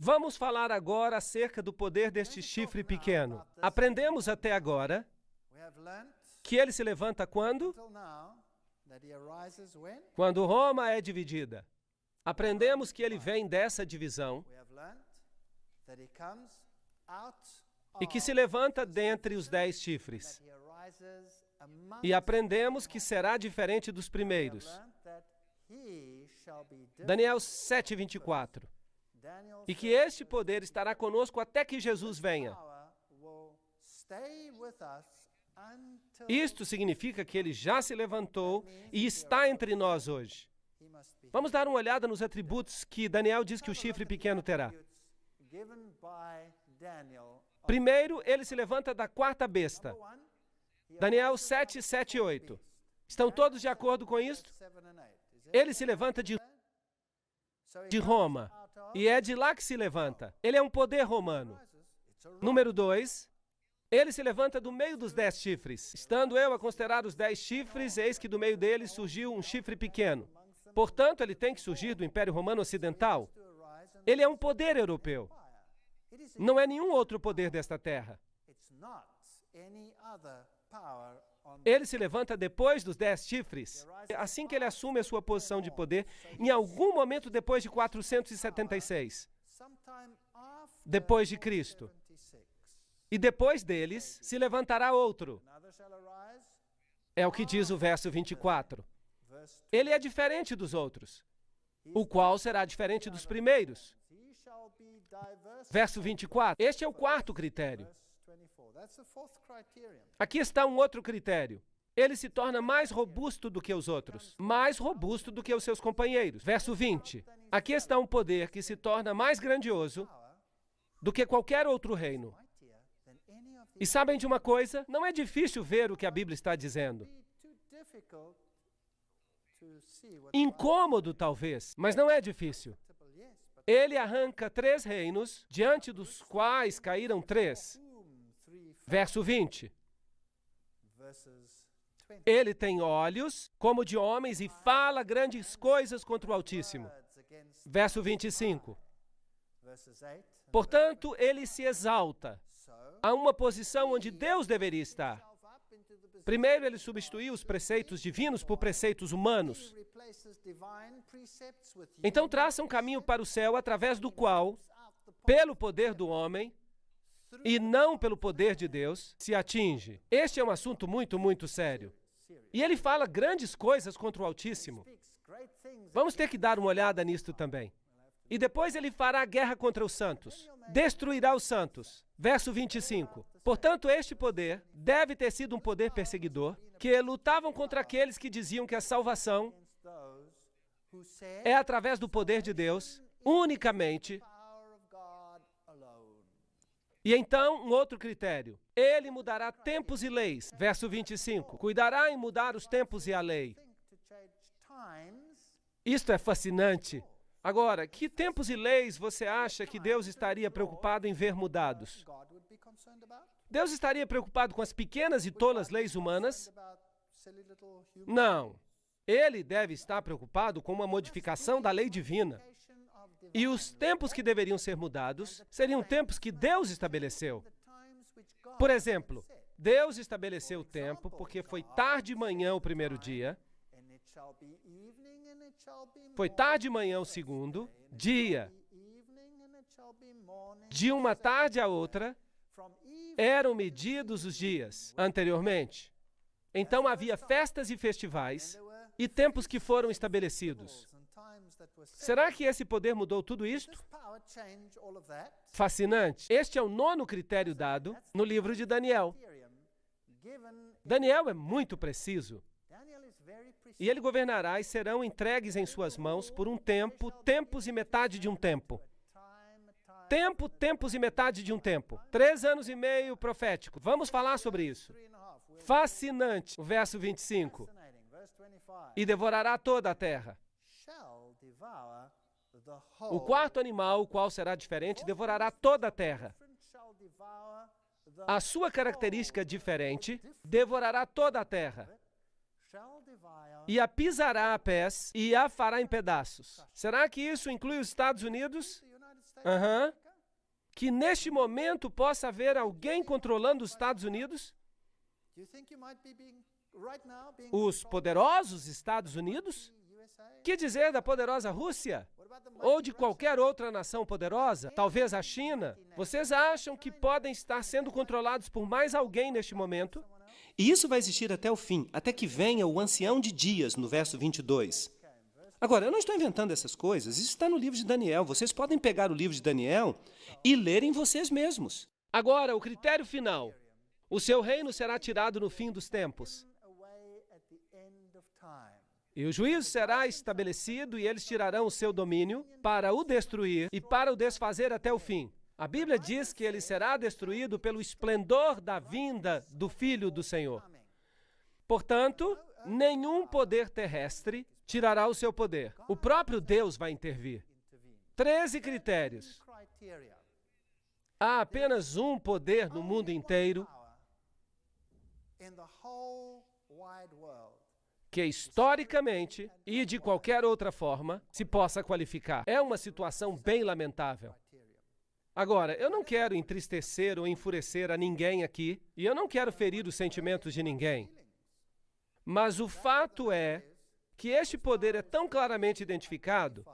Vamos falar agora acerca do poder deste chifre pequeno. Aprendemos até agora que ele se levanta quando? Quando Roma é dividida. Aprendemos que ele vem dessa divisão e que se levanta dentre os 10 chifres. E aprendemos que será diferente dos primeiros. Daniel 7:24. E que este poder estará conosco até que Jesus venha. Isto significa que ele já se levantou e está entre nós hoje. Vamos dar uma olhada nos atributos que Daniel diz que o chifre pequeno terá. Primeiro, ele se levanta da quarta besta. Daniel 7, 7 e 8. Estão todos de acordo com isto? Ele se levanta de Roma. E é de lá que se levanta. Ele é um poder romano. Número 2. Ele se levanta do meio dos 10 chifres. Estando eu a considerar os 10 chifres, eis que do meio deles surgiu um chifre pequeno. Portanto, ele tem que surgir do Império Romano Ocidental. Ele é um poder europeu. Não é nenhum outro poder desta terra. Ele se levanta depois dos 10 chifres. Assim que ele assume a sua posição de poder, em algum momento depois de 476, depois de Cristo. E depois deles se levantará outro. É o que diz o verso 24. Ele é diferente dos outros, o qual será diferente dos primeiros. Verso 24. Este é o quarto critério. Aqui está um outro critério. Ele se torna mais robusto do que os outros, mais robusto do que os seus companheiros. Verso 20. Aqui está um poder que se torna mais grandioso do que qualquer outro reino. E sabem de uma coisa? Não é difícil ver o que a Bíblia está dizendo. Incômodo, talvez, mas não é difícil. Ele arranca 3 reinos, diante dos quais caíram 3. Verso 20. Ele tem olhos como de homens e fala grandes coisas contra o Altíssimo. Verso 25. Portanto, ele se exalta a uma posição onde Deus deveria estar. Primeiro, ele substituiu os preceitos divinos por preceitos humanos. Então, traça um caminho para o céu através do qual, pelo poder do homem, e não pelo poder de Deus, se atinge. Este é um assunto muito, muito sério. E ele fala grandes coisas contra o Altíssimo. Vamos ter que dar uma olhada nisto também. E depois ele fará guerra contra os santos. Destruirá os santos. Verso 25. Portanto, este poder deve ter sido um poder perseguidor, que lutavam contra aqueles que diziam que a salvação é através do poder de Deus, unicamente. E então, um outro critério. Ele mudará tempos e leis. Verso 25. Cuidará em mudar os tempos e a lei. Isto é fascinante. Agora, que tempos e leis você acha que Deus estaria preocupado em ver mudados? Deus estaria preocupado com as pequenas e tolas leis humanas? Não. Ele deve estar preocupado com uma modificação da lei divina. E os tempos que deveriam ser mudados seriam tempos que Deus estabeleceu. Por exemplo, Deus estabeleceu o tempo porque foi tarde de manhã o primeiro dia, foi tarde de manhã o segundo dia. De uma tarde a outra, eram medidos os dias anteriormente. Então havia festas e festivais e tempos que foram estabelecidos. Será que esse poder mudou tudo isto? Fascinante. Este é o 9º critério dado no livro de Daniel. Daniel é muito preciso. E ele governará e serão entregues em suas mãos por um tempo, tempos e metade de um tempo. Tempo, tempos e metade de um tempo. 3 anos e meio profético. Vamos falar sobre isso. Fascinante. O verso 25. E devorará toda a terra. O quarto animal, o qual será diferente, devorará toda a terra. A sua característica diferente, devorará toda a terra. E a pisará a pés e a fará em pedaços. Será que isso inclui os Estados Unidos? Que neste momento possa haver alguém controlando os Estados Unidos? Os poderosos Estados Unidos? Que dizer da poderosa Rússia? Ou de qualquer outra nação poderosa? Talvez a China? Vocês acham que podem estar sendo controlados por mais alguém neste momento? E isso vai existir até o fim, até que venha o ancião de dias, no verso 22. Agora, eu não estou inventando essas coisas, isso está no livro de Daniel. Vocês podem pegar o livro de Daniel e lerem vocês mesmos. Agora, o critério final. O seu reino será tirado no fim dos tempos. E o juízo será estabelecido e eles tirarão o seu domínio para o destruir e para o desfazer até o fim. A Bíblia diz que ele será destruído pelo esplendor da vinda do Filho do Senhor. Portanto, nenhum poder terrestre tirará o seu poder. O próprio Deus vai intervir. 13 critérios. Há apenas um poder no mundo inteiro que historicamente e de qualquer outra forma se possa qualificar. É uma situação bem lamentável. Agora, eu não quero entristecer ou enfurecer a ninguém aqui, e eu não quero ferir os sentimentos de ninguém. Mas o fato é que este poder é tão claramente identificado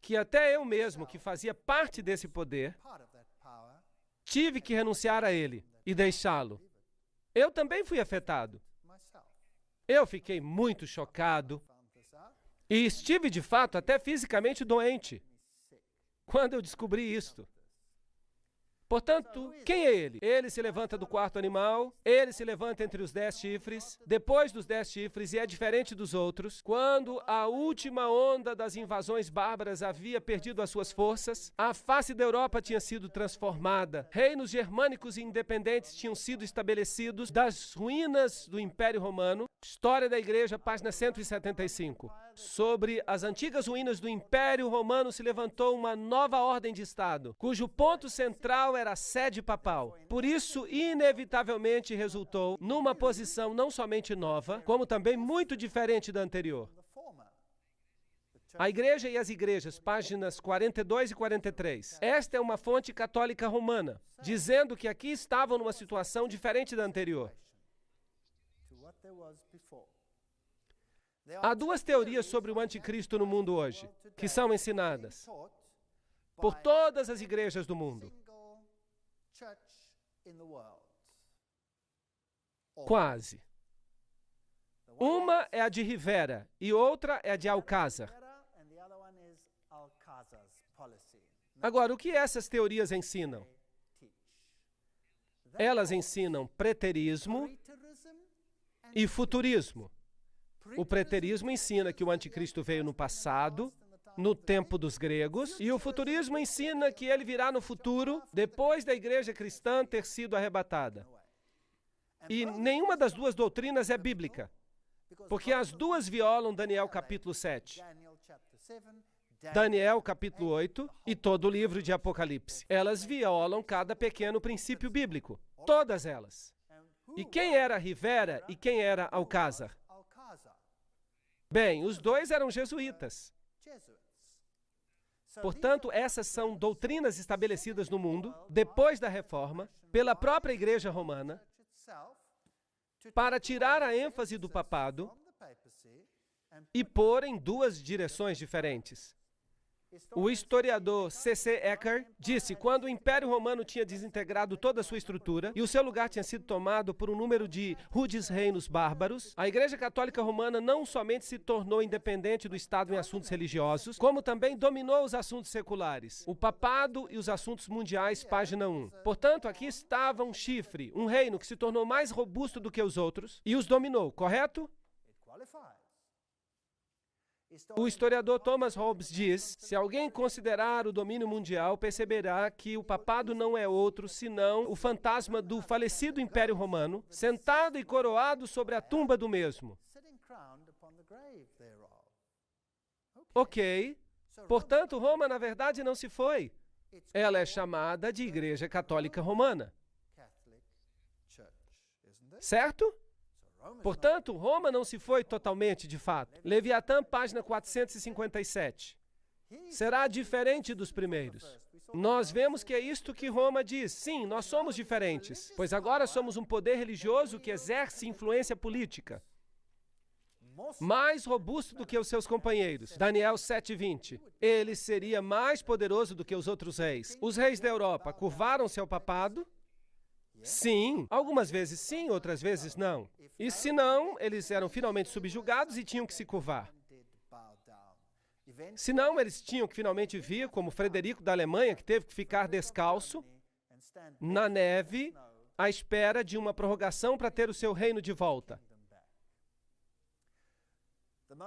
que até eu mesmo, que fazia parte desse poder, tive que renunciar a ele e deixá-lo. Eu também fui afetado. Eu fiquei muito chocado e estive, de fato, até fisicamente doente quando eu descobri isto. Portanto, quem é ele? Ele se levanta do quarto animal, ele se levanta entre os 10 chifres, depois dos 10 chifres, e é diferente dos outros. Quando a última onda das invasões bárbaras havia perdido as suas forças, a face da Europa tinha sido transformada, reinos germânicos e independentes tinham sido estabelecidos das ruínas do Império Romano. História da Igreja, página 175. Sobre as antigas ruínas do Império Romano se levantou uma nova ordem de Estado, cujo ponto central era a sede papal. Por isso, inevitavelmente resultou numa posição não somente nova, como também muito diferente da anterior. A Igreja e as Igrejas, páginas 42 e 43. Esta é uma fonte católica romana, dizendo que aqui estavam numa situação diferente da anterior. Há duas teorias sobre o anticristo no mundo hoje, que são ensinadas por todas as igrejas do mundo. Quase. Uma é a de Rivera e outra é a de Alcázar. Agora, o que essas teorias ensinam? Elas ensinam preterismo e futurismo. O preterismo ensina que o anticristo veio no passado, no tempo dos gregos, e o futurismo ensina que ele virá no futuro, depois da igreja cristã ter sido arrebatada. E nenhuma das duas doutrinas é bíblica, porque as duas violam Daniel capítulo 7, Daniel capítulo 8 e todo o livro de Apocalipse. Elas violam cada pequeno princípio bíblico, todas elas. E quem era Rivera e quem era Alcázar? Bem, os dois eram jesuítas. Portanto, essas são doutrinas estabelecidas no mundo, depois da Reforma, pela própria Igreja Romana, para tirar a ênfase do papado e pôr em duas direções diferentes. O historiador C.C. Ecker disse que quando o Império Romano tinha desintegrado toda a sua estrutura e o seu lugar tinha sido tomado por um número de rudes reinos bárbaros, a Igreja Católica Romana não somente se tornou independente do Estado em assuntos religiosos, como também dominou os assuntos seculares, o papado e os assuntos mundiais, página 1. Portanto, aqui estava um chifre, um reino que se tornou mais robusto do que os outros e os dominou, correto? O historiador Thomas Hobbes diz: se alguém considerar o domínio mundial, perceberá que o papado não é outro senão o fantasma do falecido Império Romano, sentado e coroado sobre a tumba do mesmo. Ok. Portanto, Roma, na verdade, não se foi. Ela é chamada de Igreja Católica Romana. Certo? Portanto, Roma não se foi totalmente, de fato. Leviatã, página 457. Será diferente dos primeiros. Nós vemos que é isto que Roma diz. Sim, nós somos diferentes, pois agora somos um poder religioso que exerce influência política. mais robusto do que os seus companheiros. Daniel 7:20. Ele seria mais poderoso do que os outros reis. Os reis da Europa curvaram-se ao papado? Sim. Algumas vezes sim, outras vezes não. E se não, eles eram finalmente subjugados e tinham que se curvar. Se não, eles tinham que finalmente vir, como Frederico da Alemanha, que teve que ficar descalço na neve, à espera de uma prorrogação para ter o seu reino de volta.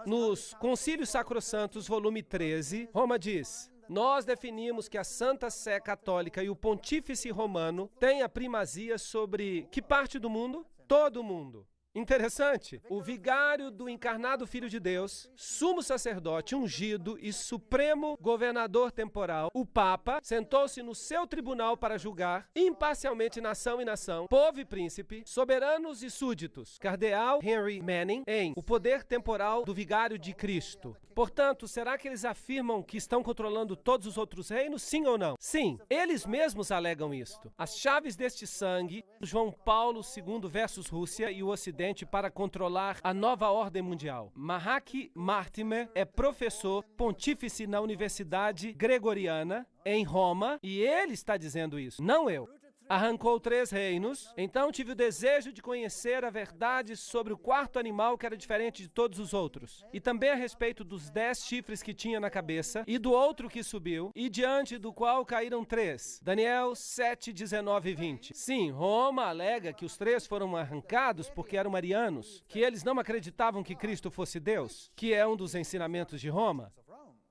Nos Concílios Sacrossantos, volume 13, Roma diz: nós definimos que a Santa Sé Católica e o Pontífice Romano têm a primazia sobre que parte do mundo? Todo o mundo. Interessante. O vigário do encarnado Filho de Deus, sumo sacerdote ungido e supremo governador temporal, o Papa, sentou-se no seu tribunal para julgar imparcialmente nação e nação, povo e príncipe, soberanos e súditos. Cardeal Henry Manning, em O Poder Temporal do Vigário de Cristo. Portanto, será que eles afirmam que estão controlando todos os outros reinos? Sim ou não? Sim, eles mesmos alegam isto. As chaves deste sangue, João Paulo II versus Rússia e o Ocidente, para controlar a nova ordem mundial. Mahaki Martimer é professor pontífice na Universidade Gregoriana, em Roma, e ele está dizendo isso, não eu. Arrancou 3 reinos, então tive o desejo de conhecer a verdade sobre o quarto animal que era diferente de todos os outros, e também a respeito dos 10 chifres que tinha na cabeça, e do outro que subiu, e diante do qual caíram 3. Daniel 7, 19 e 20. Sim, Roma alega que os 3 foram arrancados porque eram arianos, que eles não acreditavam que Cristo fosse Deus, que é um dos ensinamentos de Roma.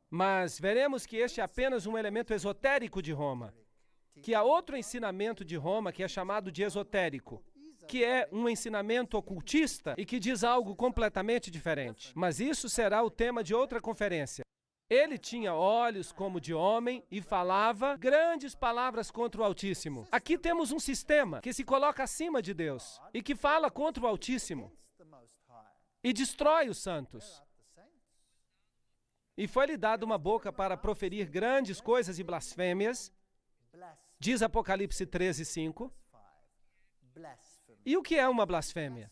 Mas veremos que este é apenas um elemento esotérico de Roma. Que há outro ensinamento de Roma que é chamado de esotérico, que é um ensinamento ocultista e que diz algo completamente diferente. Mas isso será o tema de outra conferência. Ele tinha olhos como de homem e falava grandes palavras contra o Altíssimo. Aqui temos um sistema que se coloca acima de Deus e que fala contra o Altíssimo e destrói os santos. E foi-lhe dada uma boca para proferir grandes coisas e blasfêmias, diz Apocalipse 13:5. E o que é uma blasfêmia?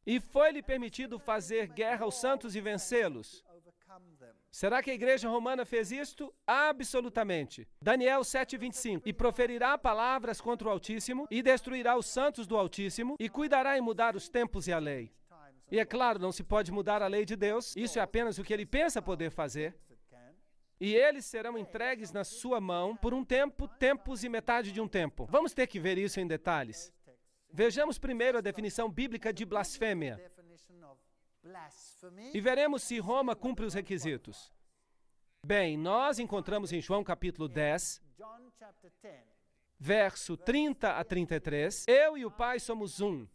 E foi-lhe permitido fazer guerra aos santos e vencê-los. Será que a igreja romana fez isto? Absolutamente. Daniel 7:25. E proferirá palavras contra o Altíssimo, e destruirá os santos do Altíssimo, e cuidará em mudar os tempos e a lei. E é claro, não se pode mudar a lei de Deus, isso é apenas o que ele pensa poder fazer. E eles serão entregues na sua mão por um tempo, tempos e metade de um tempo. Vamos ter que ver isso em detalhes. Vejamos primeiro a definição bíblica de blasfêmia. E veremos se Roma cumpre os requisitos. Bem, nós encontramos em João capítulo 10, verso 30 a 33, eu e o Pai somos um.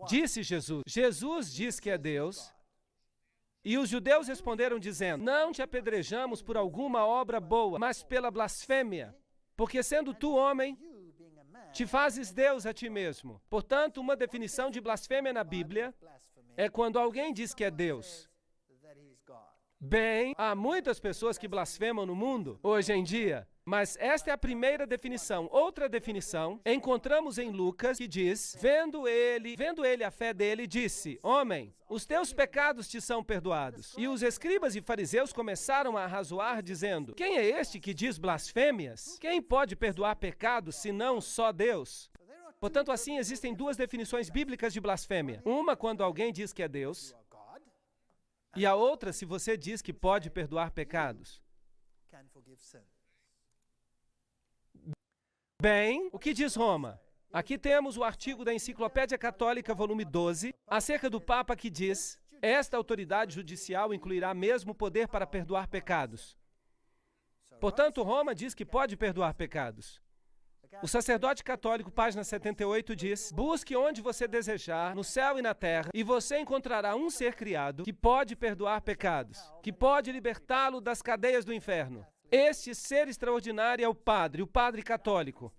Disse Jesus. Jesus diz que é Deus. E os judeus responderam dizendo, não te apedrejamos por alguma obra boa, mas pela blasfêmia, porque sendo tu homem, te fazes Deus a ti mesmo. Portanto, uma definição de blasfêmia na Bíblia é quando alguém diz que é Deus. Bem, há muitas pessoas que blasfemam no mundo hoje em dia, mas esta é a primeira definição. Outra definição encontramos em Lucas, que diz, vendo ele a fé dele, disse, homem, os teus pecados te são perdoados. E os escribas e fariseus começaram a arrazoar, dizendo, quem é este que diz blasfêmias? Quem pode perdoar pecados, senão só Deus? Portanto, assim, existem 2 definições bíblicas de blasfêmia. Uma quando alguém diz que é Deus, e a outra se você diz que pode perdoar pecados. Bem, o que diz Roma? Aqui temos o artigo da Enciclopédia Católica, volume 12, acerca do Papa que diz, esta autoridade judicial incluirá mesmo o poder para perdoar pecados. Portanto, Roma diz que pode perdoar pecados. O sacerdote católico, página 78, diz, busque onde você desejar, no céu e na terra, e você encontrará um ser criado que pode perdoar pecados, que pode libertá-lo das cadeias do inferno. Este ser extraordinário é o Padre católico.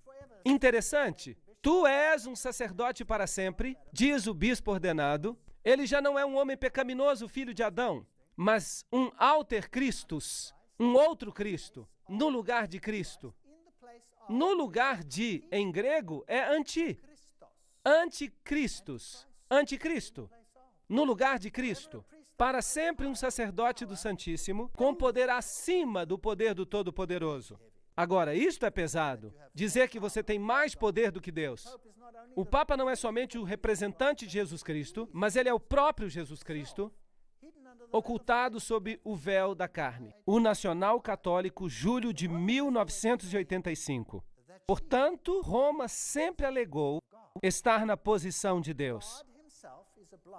Interessante. Tu és um sacerdote para sempre, diz o bispo ordenado. Ele já não é um homem pecaminoso, filho de Adão, mas um alter Christus, um outro Cristo, no lugar de Cristo. No lugar de, em grego, é anticristos, anticristo. no lugar de Cristo. Para sempre um sacerdote do Santíssimo, com poder acima do poder do Todo-Poderoso. Agora, isto é pesado. Dizer que você tem mais poder do que Deus. O Papa não é somente o representante de Jesus Cristo, mas ele é o próprio Jesus Cristo, ocultado sob o véu da carne. O nacional católico, julho de 1985. Portanto, Roma sempre alegou estar na posição de Deus.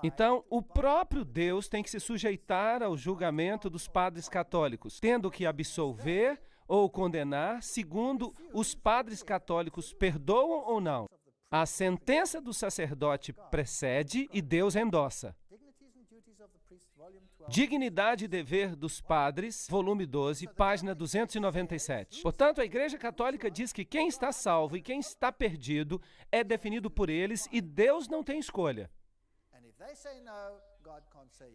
Então, o próprio Deus tem que se sujeitar ao julgamento dos padres católicos, tendo que absolver ou condenar, segundo os padres católicos perdoam ou não. A sentença do sacerdote precede e Deus endossa. Dignidade e Dever dos Padres, volume 12, página 297. Portanto, a Igreja Católica diz que quem está salvo e quem está perdido é definido por eles e Deus não tem escolha.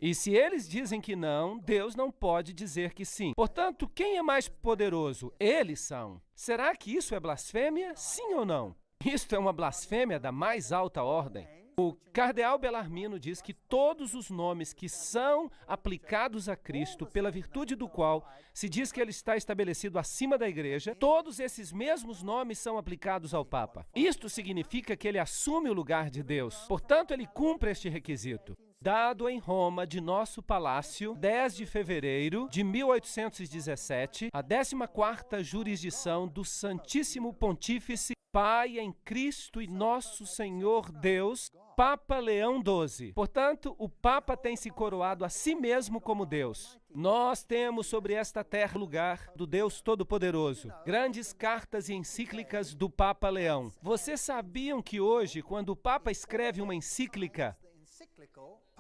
E se eles dizem que não, Deus não pode dizer que sim. Portanto, quem é mais poderoso? Eles são. Será que isso é blasfêmia? Sim ou não? Isto é uma blasfêmia da mais alta ordem. O cardeal Bellarmino diz que todos os nomes que são aplicados a Cristo, pela virtude do qual se diz que ele está estabelecido acima da Igreja, todos esses mesmos nomes são aplicados ao Papa. Isto significa que ele assume o lugar de Deus. Portanto, ele cumpre este requisito. Dado em Roma, de nosso palácio, 10 de fevereiro de 1817, a 14ª jurisdição do Santíssimo Pontífice Pai em Cristo e nosso Senhor Deus, Papa Leão XII. Portanto, o Papa tem se coroado a si mesmo como Deus. Nós temos sobre esta terra o lugar do Deus Todo-Poderoso. Grandes cartas e encíclicas do Papa Leão. Vocês sabiam que hoje, quando o Papa escreve uma encíclica,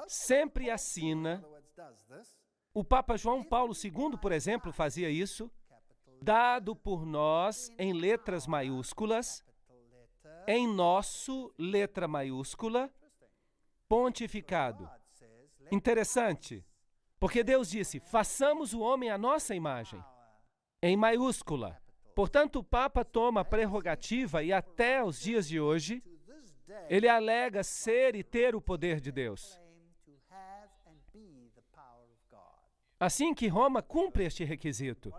sempre assina, o Papa João Paulo II, por exemplo, fazia isso, dado por nós em letras maiúsculas, em nosso, letra maiúscula, pontificado. Interessante, porque Deus disse, façamos o homem à nossa imagem, em maiúscula. Portanto, o Papa toma a prerrogativa e até os dias de hoje, ele alega ser e ter o poder de Deus. Assim que Roma cumpre este requisito.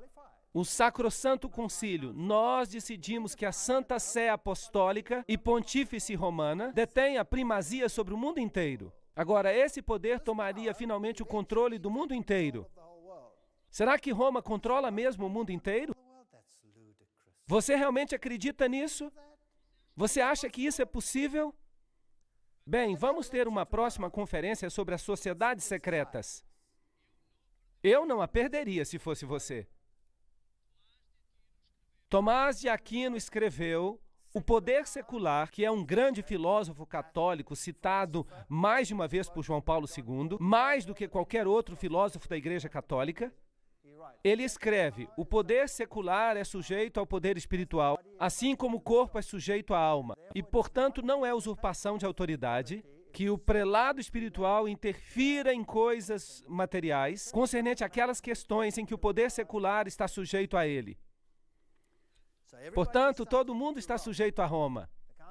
O Sacrosanto Concílio, nós decidimos que a Santa Sé Apostólica e Pontífice Romana detém a primazia sobre o mundo inteiro. Agora, esse poder tomaria finalmente o controle do mundo inteiro. Será que Roma controla mesmo o mundo inteiro? Você realmente acredita nisso? Você acha que isso é possível? Bem, vamos ter uma próxima conferência sobre as sociedades secretas. Eu não a perderia se fosse você. Tomás de Aquino escreveu O Poder Secular, que é um grande filósofo católico citado mais de uma vez por João Paulo II, mais do que qualquer outro filósofo da Igreja Católica. Ele escreve, o poder secular é sujeito ao poder espiritual, assim como o corpo é sujeito à alma, e, portanto, não é usurpação de autoridade que o prelado espiritual interfira em coisas materiais, concernente àquelas questões em que o poder secular está sujeito a ele. Portanto, todo mundo está sujeito a Roma.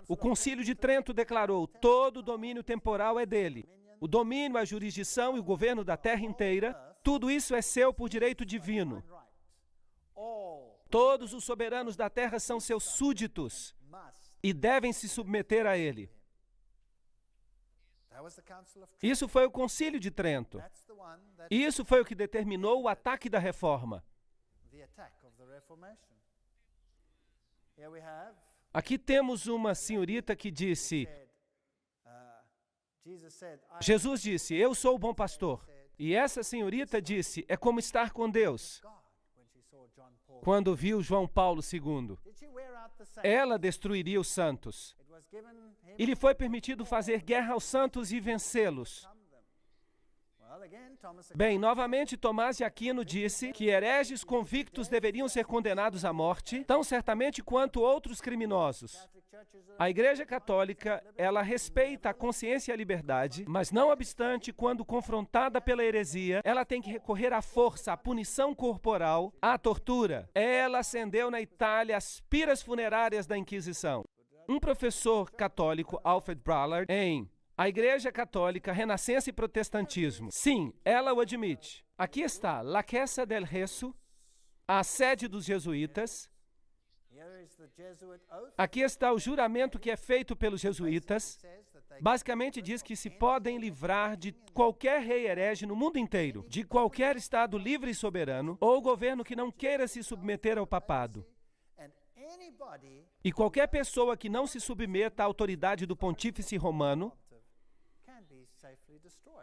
O Concílio de Trento declarou, todo o domínio temporal é dele. O domínio, a jurisdição e o governo da terra inteira, tudo isso é seu por direito divino. Todos os soberanos da terra são seus súditos e devem se submeter a ele. Isso foi o Concílio de Trento. Isso foi o que determinou o ataque da Reforma. Aqui temos uma senhorita que disse, Jesus disse, eu sou o bom pastor. E essa senhorita disse, é como estar com Deus. Quando viu João Paulo II, ela destruiria os santos. E lhe foi permitido fazer guerra aos santos e vencê-los. Bem, novamente Tomás de Aquino disse que hereges convictos deveriam ser condenados à morte, tão certamente quanto outros criminosos. A Igreja Católica, ela respeita a consciência e a liberdade, mas não obstante, quando confrontada pela heresia, ela tem que recorrer à força, à punição corporal, à tortura. Ela acendeu na Itália as piras funerárias da Inquisição. Um professor católico, Alfred Ballard, em A Igreja Católica, Renascença e Protestantismo. Sim, ela o admite. Aqui está La Casa del Rezo, a sede dos jesuítas. Aqui está o juramento que é feito pelos jesuítas. Basicamente diz que se podem livrar de qualquer rei herege no mundo inteiro, de qualquer estado livre e soberano, ou governo que não queira se submeter ao papado. E qualquer pessoa que não se submeta à autoridade do pontífice romano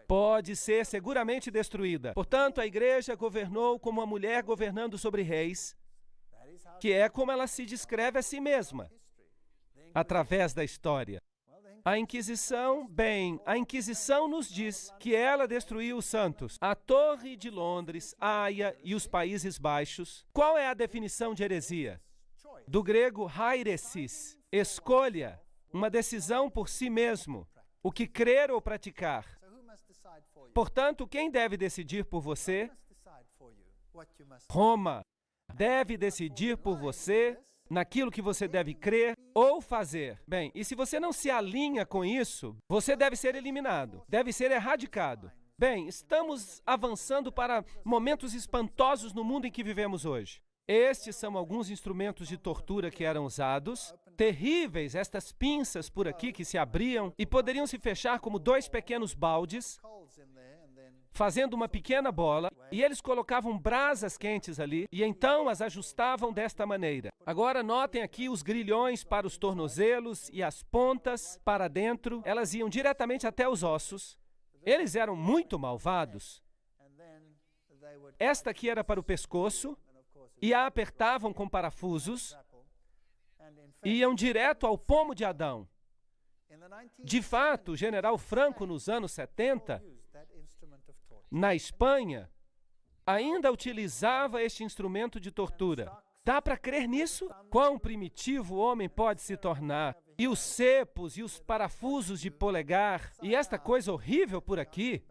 pode ser seguramente destruída. Portanto, a igreja governou como uma mulher governando sobre reis, que é como ela se descreve a si mesma, através da história. A Inquisição, a Inquisição nos diz que ela destruiu os santos. A Torre de Londres, a Haia e os Países Baixos. Qual é a definição de heresia? Do grego hairesis, escolha, uma decisão por si mesmo, o que crer ou praticar. Portanto, quem deve decidir por você? Roma deve decidir por você naquilo que você deve crer ou fazer. Bem, e se você não se alinha com isso, você deve ser eliminado, deve ser erradicado. Bem, estamos avançando para momentos espantosos no mundo em que vivemos hoje. Estes são alguns instrumentos de tortura que eram usados. Terríveis, estas pinças por aqui que se abriam e poderiam se fechar como dois pequenos baldes, fazendo uma pequena bola, e eles colocavam brasas quentes ali, e então as ajustavam desta maneira. Agora notem aqui os grilhões para os tornozelos e as pontas para dentro, elas iam diretamente até os ossos. Eles eram muito malvados. Esta aqui era para o pescoço, e a apertavam com parafusos, e iam direto ao pomo de Adão. De fato, o general Franco, nos anos 70, na Espanha, ainda utilizava este instrumento de tortura. Dá para crer nisso? Quão primitivo o homem pode se tornar? E os cepos e os parafusos de polegar, e esta coisa horrível por aqui,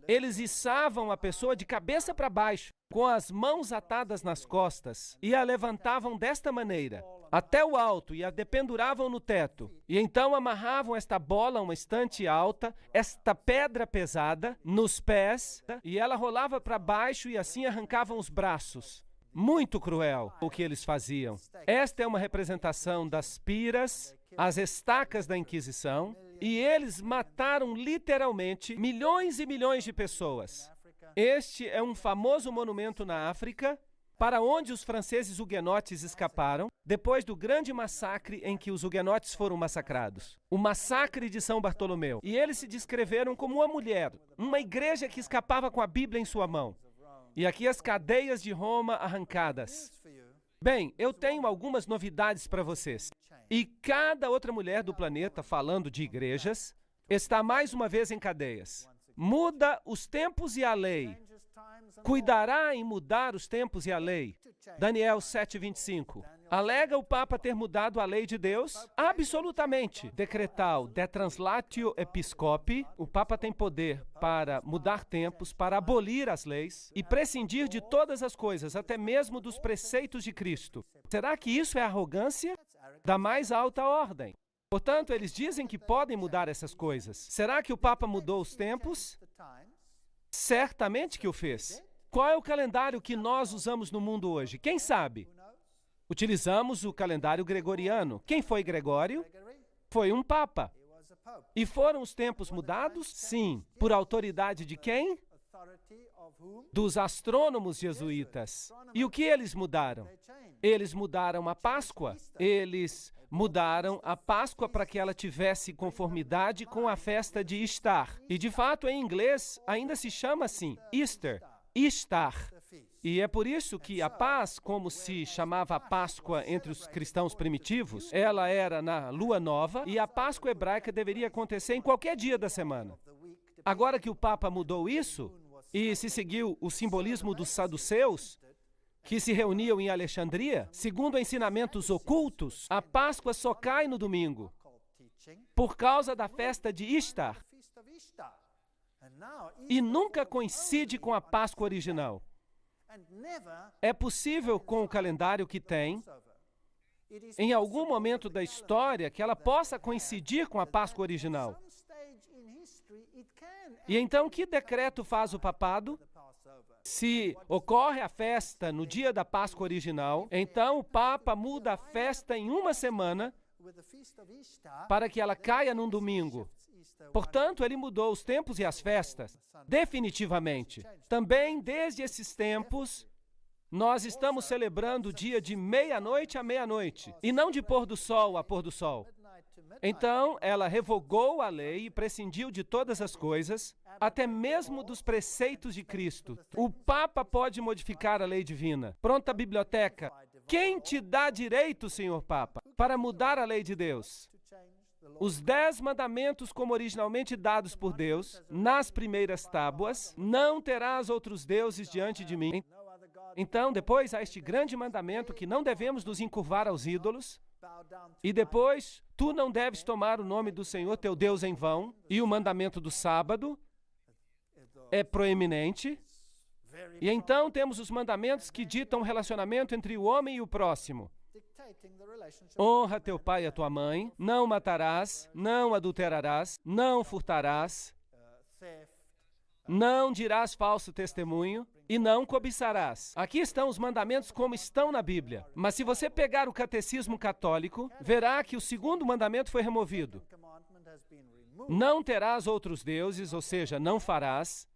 eles içavam a pessoa de cabeça para baixo, com as mãos atadas nas costas, e a levantavam desta maneira, até o alto, e a dependuravam no teto. E então amarravam esta bola a uma estante alta, esta pedra pesada, nos pés, e ela rolava para baixo e assim arrancavam os braços. Muito cruel o que eles faziam. Esta é uma representação das piras, as estacas da Inquisição, e eles mataram literalmente milhões e milhões de pessoas. Este é um famoso monumento na África, para onde os franceses huguenotes escaparam, depois do grande massacre em que os huguenotes foram massacrados. O massacre de São Bartolomeu. E eles se descreveram como uma mulher, uma igreja que escapava com a Bíblia em sua mão. E aqui as cadeias de Roma arrancadas. Bem, eu tenho algumas novidades para vocês. E cada outra mulher do planeta, falando de igrejas, está mais uma vez em cadeias. Muda os tempos e a lei. Cuidará em mudar os tempos e a lei. Daniel 7:25. Alega o Papa ter mudado a lei de Deus? Absolutamente. Decretal de translatio episcopi. O Papa tem poder para mudar tempos, para abolir as leis e prescindir de todas as coisas, até mesmo dos preceitos de Cristo. Será que isso é arrogância da mais alta ordem? Portanto, eles dizem que podem mudar essas coisas. Será que o Papa mudou os tempos? Certamente que o fez. Qual é o calendário que nós usamos no mundo hoje? Quem sabe? Utilizamos o calendário gregoriano. Quem foi Gregório? Foi um Papa. E foram os tempos mudados? Sim. Por autoridade de quem? Dos astrônomos jesuítas. E o que eles mudaram? Eles mudaram a Páscoa. Eles mudaram a Páscoa para que ela tivesse conformidade com a festa de Ishtar. E, de fato, em inglês, ainda se chama assim, Easter, Ishtar. E é por isso que a paz, como se chamava a Páscoa entre os cristãos primitivos, ela era na lua nova e a Páscoa hebraica deveria acontecer em qualquer dia da semana. Agora que o Papa mudou isso e se seguiu o simbolismo dos saduceus, que se reuniam em Alexandria, segundo ensinamentos ocultos, a Páscoa só cai no domingo, por causa da festa de Ishtar. E nunca coincide com a Páscoa original. É possível, com o calendário que tem, em algum momento da história, que ela possa coincidir com a Páscoa original. E então, que decreto faz o papado? Se ocorre a festa no dia da Páscoa original, então o Papa muda a festa em uma semana para que ela caia num domingo. Portanto, ele mudou os tempos e as festas, definitivamente. Também, desde esses tempos, nós estamos celebrando o dia de meia-noite a meia-noite, e não de pôr do sol a pôr do sol. Então, ela revogou a lei e prescindiu de todas as coisas, até mesmo dos preceitos de Cristo. O Papa pode modificar a lei divina. Pronta biblioteca. Quem te dá direito, Senhor Papa, para mudar a lei de Deus? Os 10 mandamentos, como originalmente dados por Deus, nas primeiras tábuas, não terás outros deuses diante de mim. Então, depois há este grande mandamento que não devemos nos encurvar aos ídolos. E depois, tu não deves tomar o nome do Senhor teu Deus em vão. E o mandamento do sábado é proeminente. E então temos os mandamentos que ditam o relacionamento entre o homem e o próximo. Honra teu pai e a tua mãe, não matarás, não adulterarás, não furtarás, não dirás falso testemunho e não cobiçarás. Aqui estão os mandamentos como estão na Bíblia. Mas se você pegar o catecismo católico, verá que o segundo mandamento foi removido. Não terás outros deuses, ou seja, não farás.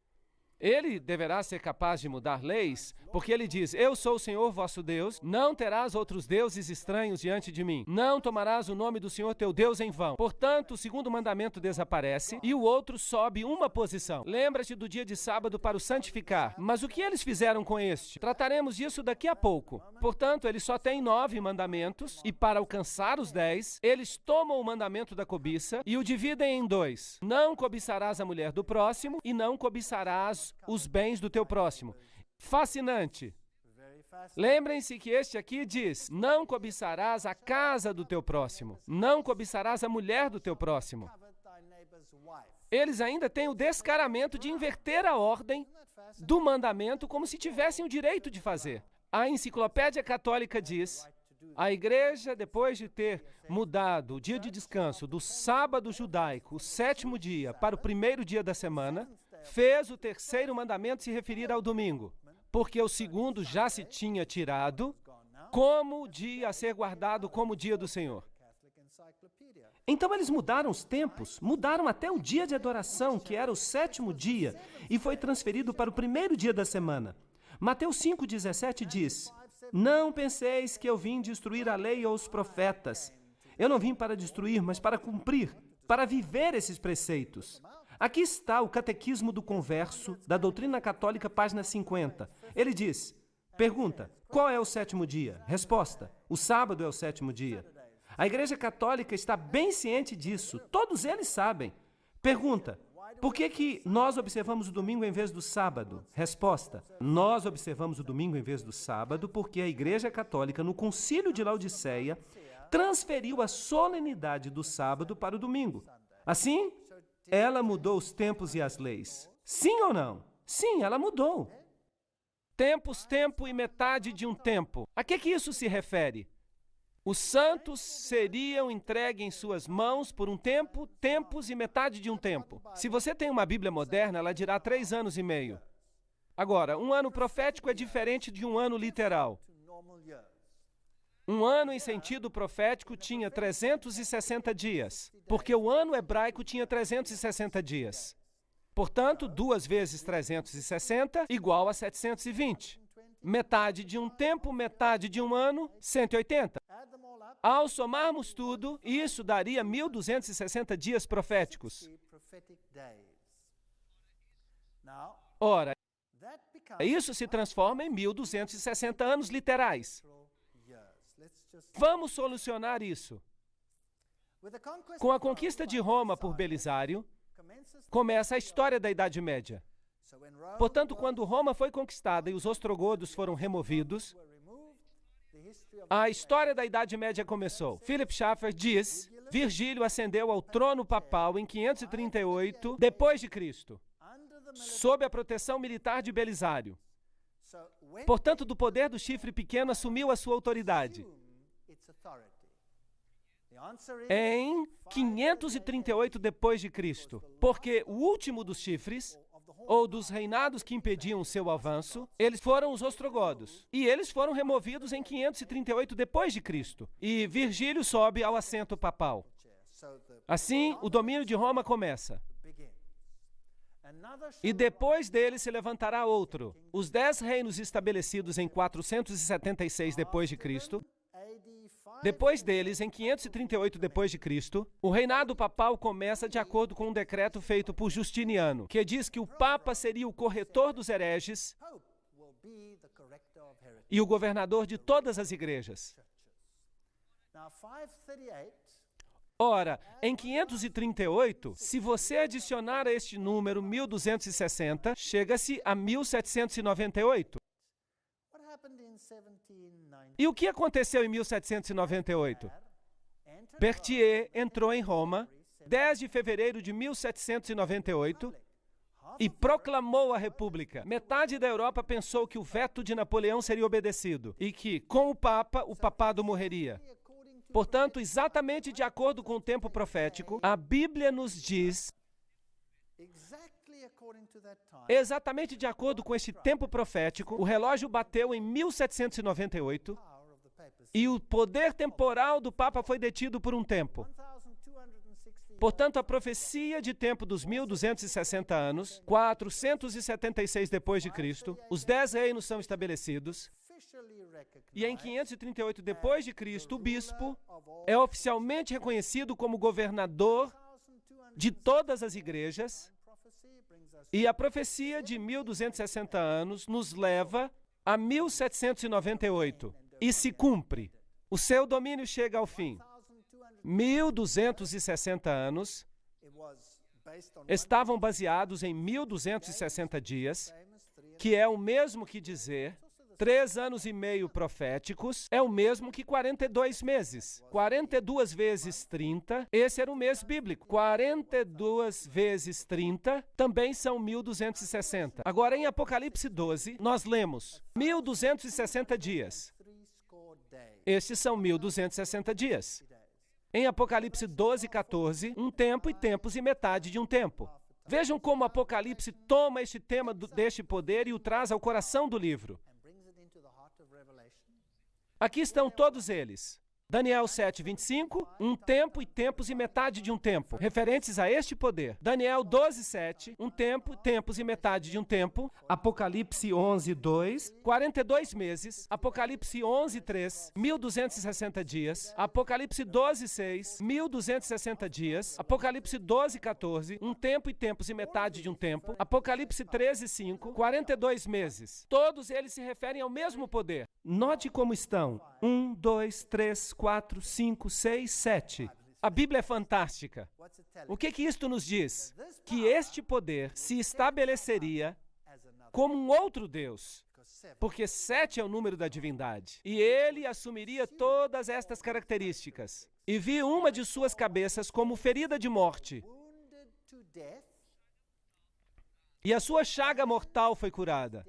Ele deverá ser capaz de mudar leis, porque ele diz, eu sou o Senhor vosso Deus, não terás outros deuses estranhos diante de mim, não tomarás o nome do Senhor teu Deus em vão. Portanto, o segundo mandamento desaparece e o outro sobe uma posição. Lembra-te do dia de sábado para o santificar. Mas o que eles fizeram com este? Trataremos disso daqui a pouco. Portanto, ele só tem 9 mandamentos e para alcançar os 10, eles tomam o mandamento da cobiça e o dividem em 2. Não cobiçarás a mulher do próximo e não cobiçarás os bens do teu próximo. Fascinante. Lembrem-se que este aqui diz, não cobiçarás a casa do teu próximo, não cobiçarás a mulher do teu próximo. Eles ainda têm o descaramento de inverter a ordem do mandamento como se tivessem o direito de fazer. A Enciclopédia Católica diz, a igreja, depois de ter mudado o dia de descanso do sábado judaico, o 7º dia, para o primeiro dia da semana, fez o terceiro mandamento se referir ao domingo, porque o segundo já se tinha tirado como dia a ser guardado como dia do Senhor. Então eles mudaram os tempos, mudaram até o dia de adoração, que era o 7º dia, e foi transferido para o primeiro dia da semana. Mateus 5,17 diz, não penseis que eu vim destruir a lei ou os profetas. Eu não vim para destruir, mas para cumprir, para viver esses preceitos. Aqui está o Catequismo do Converso, da Doutrina Católica, página 50. Ele diz, pergunta, qual é o 7º dia? Resposta, o sábado é o 7º dia. A Igreja Católica está bem ciente disso, todos eles sabem. Pergunta, por que nós observamos o domingo em vez do sábado? Resposta, nós observamos o domingo em vez do sábado porque a Igreja Católica, no Concílio de Laodiceia, transferiu a solenidade do sábado para o domingo. Assim, ela mudou os tempos e as leis. Sim ou não? Sim, ela mudou. Tempos, tempo e metade de um tempo. A que isso se refere? Os santos seriam entregues em suas mãos por um tempo, tempos e metade de um tempo. Se você tem uma Bíblia moderna, ela dirá 3 anos e meio. Agora, um ano profético é diferente de um ano literal. Um ano em sentido profético tinha 360 dias, porque o ano hebraico tinha 360 dias. Portanto, 2 vezes 360 igual a 720. Metade de um tempo, metade de um ano, 180. Ao somarmos tudo, isso daria 1.260 dias proféticos. Ora, isso se transforma em 1.260 anos literais. Vamos solucionar isso. Com a conquista de Roma por Belisário, começa a história da Idade Média. Portanto, quando Roma foi conquistada e os ostrogodos foram removidos, a história da Idade Média começou. Philip Schaeffer diz, Virgílio ascendeu ao trono papal em 538 depois de Cristo, sob a proteção militar de Belisário. Portanto, do poder do chifre pequeno assumiu a sua autoridade. Em 538 depois de Cristo, porque o último dos chifres, ou dos reinados que impediam seu avanço, eles foram os ostrogodos. E eles foram removidos em 538 depois de Cristo. E Virgílio sobe ao assento papal. Assim, o domínio de Roma começa. E depois dele se levantará outro. Os 10 reinos estabelecidos em 476 depois de Cristo. Depois deles, em 538 depois de Cristo, o reinado papal começa de acordo com um decreto feito por Justiniano, que diz que o Papa seria o corretor dos hereges e o governador de todas as igrejas. Ora, em 538, se você adicionar a este número 1260, chega-se a 1798. E o que aconteceu em 1798? Berthier entrou em Roma, 10 de fevereiro de 1798, e proclamou a República. Metade da Europa pensou que o veto de Napoleão seria obedecido e que, com o Papa, o papado morreria. Portanto, exatamente de acordo com o tempo profético, a Bíblia nos diz, exatamente de acordo com este tempo profético, o relógio bateu em 1798 e o poder temporal do Papa foi detido por um tempo. Portanto, a profecia de tempo dos 1260 anos, 476 depois de Cristo, os 10 reinos são estabelecidos. E em 538 depois de Cristo, o bispo é oficialmente reconhecido como governador de todas as igrejas. E a profecia de 1260 anos nos leva a 1798 e se cumpre. O seu domínio chega ao fim. 1260 anos estavam baseados em 1260 dias, que é o mesmo que dizer 3 anos e meio proféticos, é o mesmo que 42 meses. 42 vezes 30, esse era o mês bíblico. 42 vezes 30 também são 1260. Agora, em Apocalipse 12, nós lemos 1260 dias. Estes são 1260 dias. Em Apocalipse 12, 14, um tempo e tempos e metade de um tempo. Vejam como Apocalipse toma este tema deste poder e o traz ao coração do livro. Aqui estão todos eles. Daniel 7, 25, um tempo e tempos e metade de um tempo, referentes a este poder. Daniel 12, 7, um tempo, tempos e metade de um tempo. Apocalipse 11, 2. 42 meses. Apocalipse 11, 3, 1260 dias. Apocalipse 12, 6, 1260 dias. Apocalipse 12, 14, um tempo e tempos e metade de um tempo. Apocalipse 13, 5, 42 meses. Todos eles se referem ao mesmo poder. Note como estão. 1, 2, 3, 4, 5, 6, 7. A Bíblia é fantástica. O que isto nos diz? Que este poder se estabeleceria como um outro Deus, porque 7 é o número da divindade. E ele assumiria todas estas características. E vi uma de suas cabeças como ferida de morte. E a sua chaga mortal foi curada.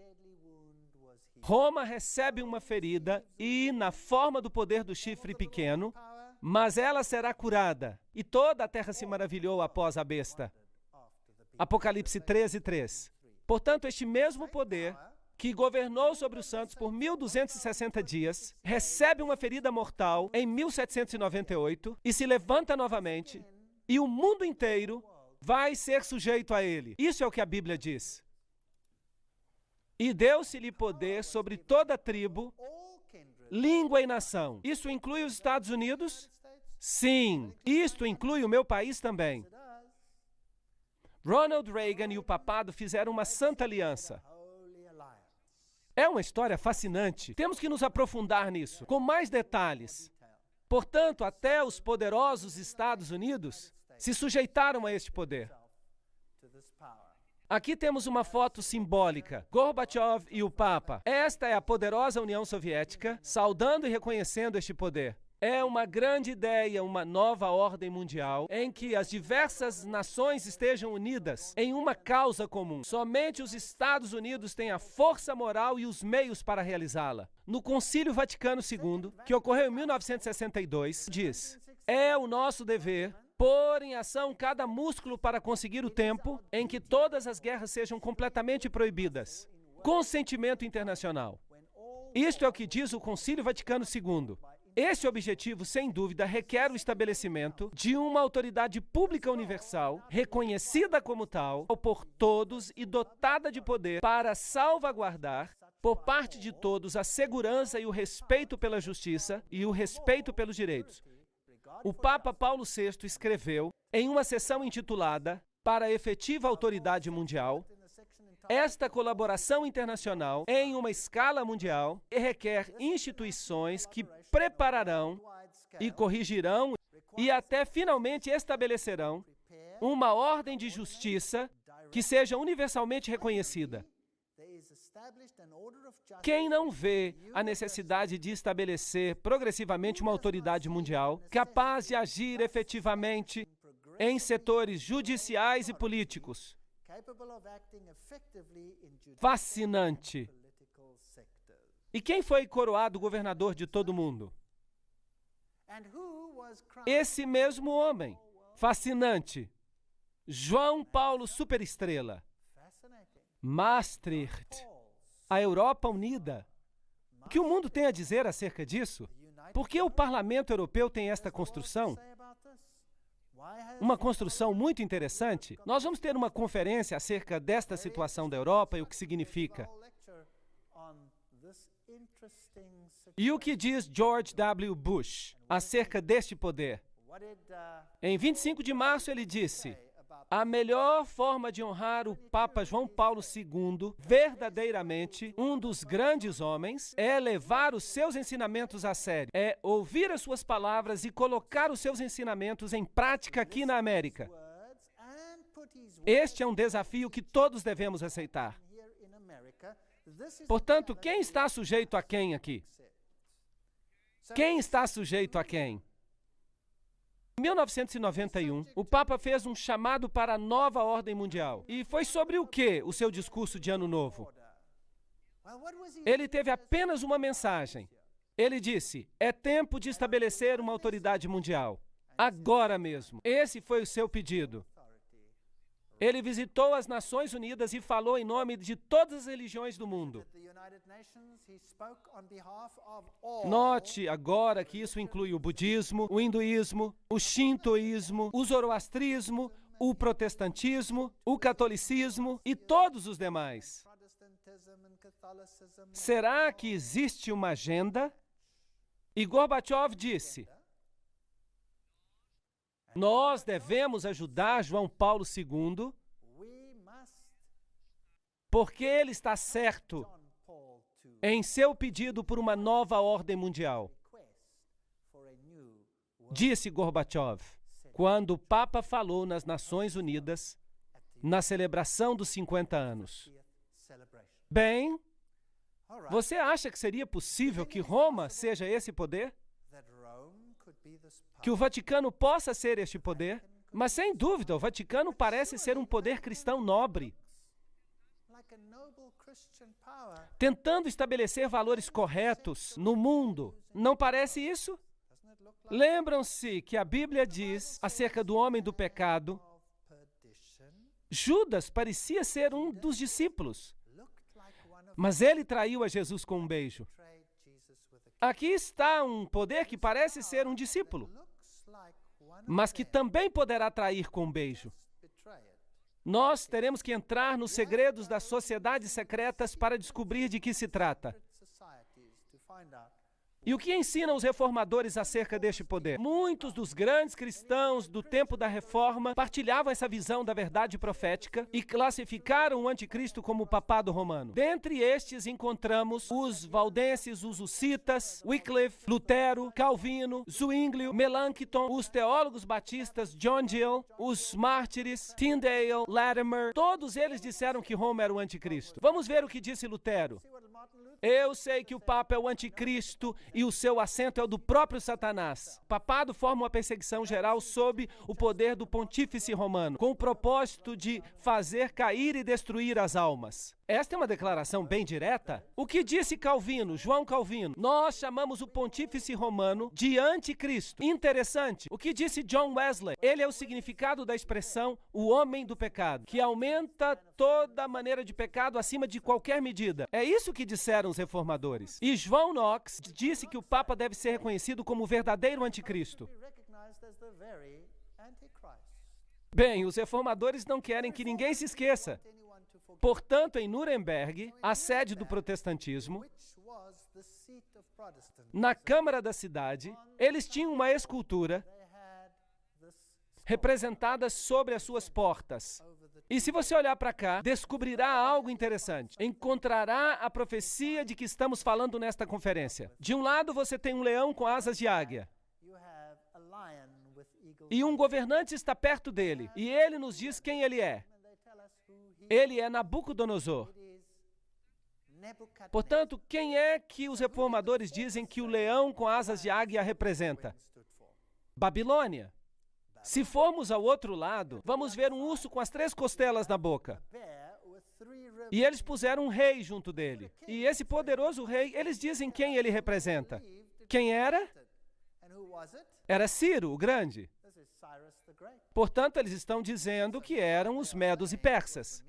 Roma recebe uma ferida e, na forma do poder do chifre pequeno, mas ela será curada. E toda a terra se maravilhou após a besta. Apocalipse 13, 3. Portanto, este mesmo poder, que governou sobre os santos por 1260 dias, recebe uma ferida mortal em 1798 e se levanta novamente, e o mundo inteiro vai ser sujeito a ele. Isso é o que a Bíblia diz. E deu-se-lhe poder sobre toda tribo, língua e nação. Isso inclui os Estados Unidos? Sim, isto inclui o meu país também. Ronald Reagan e o papado fizeram uma santa aliança. É uma história fascinante. Temos que nos aprofundar nisso, com mais detalhes. Portanto, até os poderosos Estados Unidos se sujeitaram a este poder. Aqui temos uma foto simbólica, Gorbachev e o Papa. Esta é a poderosa União Soviética, saudando e reconhecendo este poder. É uma grande ideia, uma nova ordem mundial, em que as diversas nações estejam unidas em uma causa comum. Somente os Estados Unidos têm a força moral e os meios para realizá-la. No Concílio Vaticano II, que ocorreu em 1962, diz: é o nosso dever pôr em ação cada músculo para conseguir o tempo em que todas as guerras sejam completamente proibidas. Consentimento internacional. Isto é o que diz o Concílio Vaticano II. Esse objetivo, sem dúvida, requer o estabelecimento de uma autoridade pública universal, reconhecida como tal por todos e dotada de poder para salvaguardar, por parte de todos, a segurança e o respeito pela justiça e o respeito pelos direitos. O Papa Paulo VI escreveu, em uma sessão intitulada Para a Efetiva Autoridade Mundial, esta colaboração internacional em uma escala mundial requer instituições que prepararão e corrigirão e até finalmente estabelecerão uma ordem de justiça que seja universalmente reconhecida. Quem não vê a necessidade de estabelecer progressivamente uma autoridade mundial capaz de agir efetivamente em setores judiciais e políticos? Fascinante. E quem foi coroado governador de todo o mundo? Esse mesmo homem. Fascinante. João Paulo Superestrela. Maastricht. A Europa unida. O que o mundo tem a dizer acerca disso? Por que o Parlamento Europeu tem esta construção? Uma construção muito interessante. Nós vamos ter uma conferência acerca desta situação da Europa e o que significa. E o que diz George W. Bush acerca deste poder? Em 25 de março ele disse: a melhor forma de honrar o Papa João Paulo II, verdadeiramente um dos grandes homens, é levar os seus ensinamentos a sério, é ouvir as suas palavras e colocar os seus ensinamentos em prática aqui na América. Este é um desafio que todos devemos aceitar. Portanto, quem está sujeito a quem aqui? Quem está sujeito a quem? Em 1991, o Papa fez um chamado para a nova ordem mundial. E foi sobre o que o seu discurso de Ano Novo? Ele teve apenas uma mensagem. Ele disse: é tempo de estabelecer uma autoridade mundial. Agora mesmo. Esse foi o seu pedido. Ele visitou as Nações Unidas e falou em nome de todas as religiões do mundo. Note agora que isso inclui o budismo, o hinduísmo, o shintoísmo, o zoroastrismo, o protestantismo, o catolicismo e todos os demais. Será que existe uma agenda? E Gorbachev disse: nós devemos ajudar João Paulo II porque ele está certo em seu pedido por uma nova ordem mundial. Disse Gorbachev, quando o Papa falou nas Nações Unidas, na celebração dos 50 anos. Bem, você acha que seria possível que Roma seja esse poder? Que o Vaticano possa ser este poder? Mas, sem dúvida, o Vaticano parece ser um poder cristão nobre, tentando estabelecer valores corretos no mundo. Não parece isso? Lembram-se que a Bíblia diz acerca do homem do pecado? Judas parecia ser um dos discípulos, mas ele traiu a Jesus com um beijo. Aqui está um poder que parece ser um discípulo, mas que também poderá trair com um beijo. Nós teremos que entrar nos segredos das sociedades secretas para descobrir de que se trata. E o que ensinam os reformadores acerca deste poder? Muitos dos grandes cristãos do tempo da Reforma partilhavam essa visão da verdade profética e classificaram o anticristo como o papado romano. Dentre estes encontramos os valdenses, os hussitas, Wycliffe, Lutero, Calvino, Zwinglio, Melanchthon, os teólogos batistas John Gill, os mártires, Tyndale, Latimer. Todos eles disseram que Roma era o anticristo. Vamos ver o que disse Lutero. Eu sei que o Papa é o anticristo e o seu assento é o do próprio Satanás. O papado forma uma perseguição geral sob o poder do pontífice romano, com o propósito de fazer cair e destruir as almas. Esta é uma declaração bem direta. O que disse Calvino, João Calvino? Nós chamamos o pontífice romano de anticristo. Interessante. O que disse John Wesley? Ele é o significado da expressão o homem do pecado, que aumenta toda maneira de pecado acima de qualquer medida. É isso que disseram os reformadores. E João Knox disse que o Papa deve ser reconhecido como o verdadeiro anticristo. Bem, os reformadores não querem que ninguém se esqueça. Portanto, em Nuremberg, a sede do protestantismo, na Câmara da cidade, eles tinham uma escultura representada sobre as suas portas. E se você olhar para cá, descobrirá algo interessante. Encontrará a profecia de que estamos falando nesta conferência. De um lado, você tem um leão com asas de águia. E um governante está perto dele. E ele nos diz quem ele é. Ele é Nabucodonosor. Portanto, quem é que os reformadores dizem que o leão com asas de águia representa? Babilônia. Se formos ao outro lado, vamos ver um urso com as 3 costelas na boca. E eles puseram um rei junto dele. E esse poderoso rei, eles dizem quem ele representa. Quem era? Era Ciro, o Grande. Portanto, eles estão dizendo que eram os medos e persas.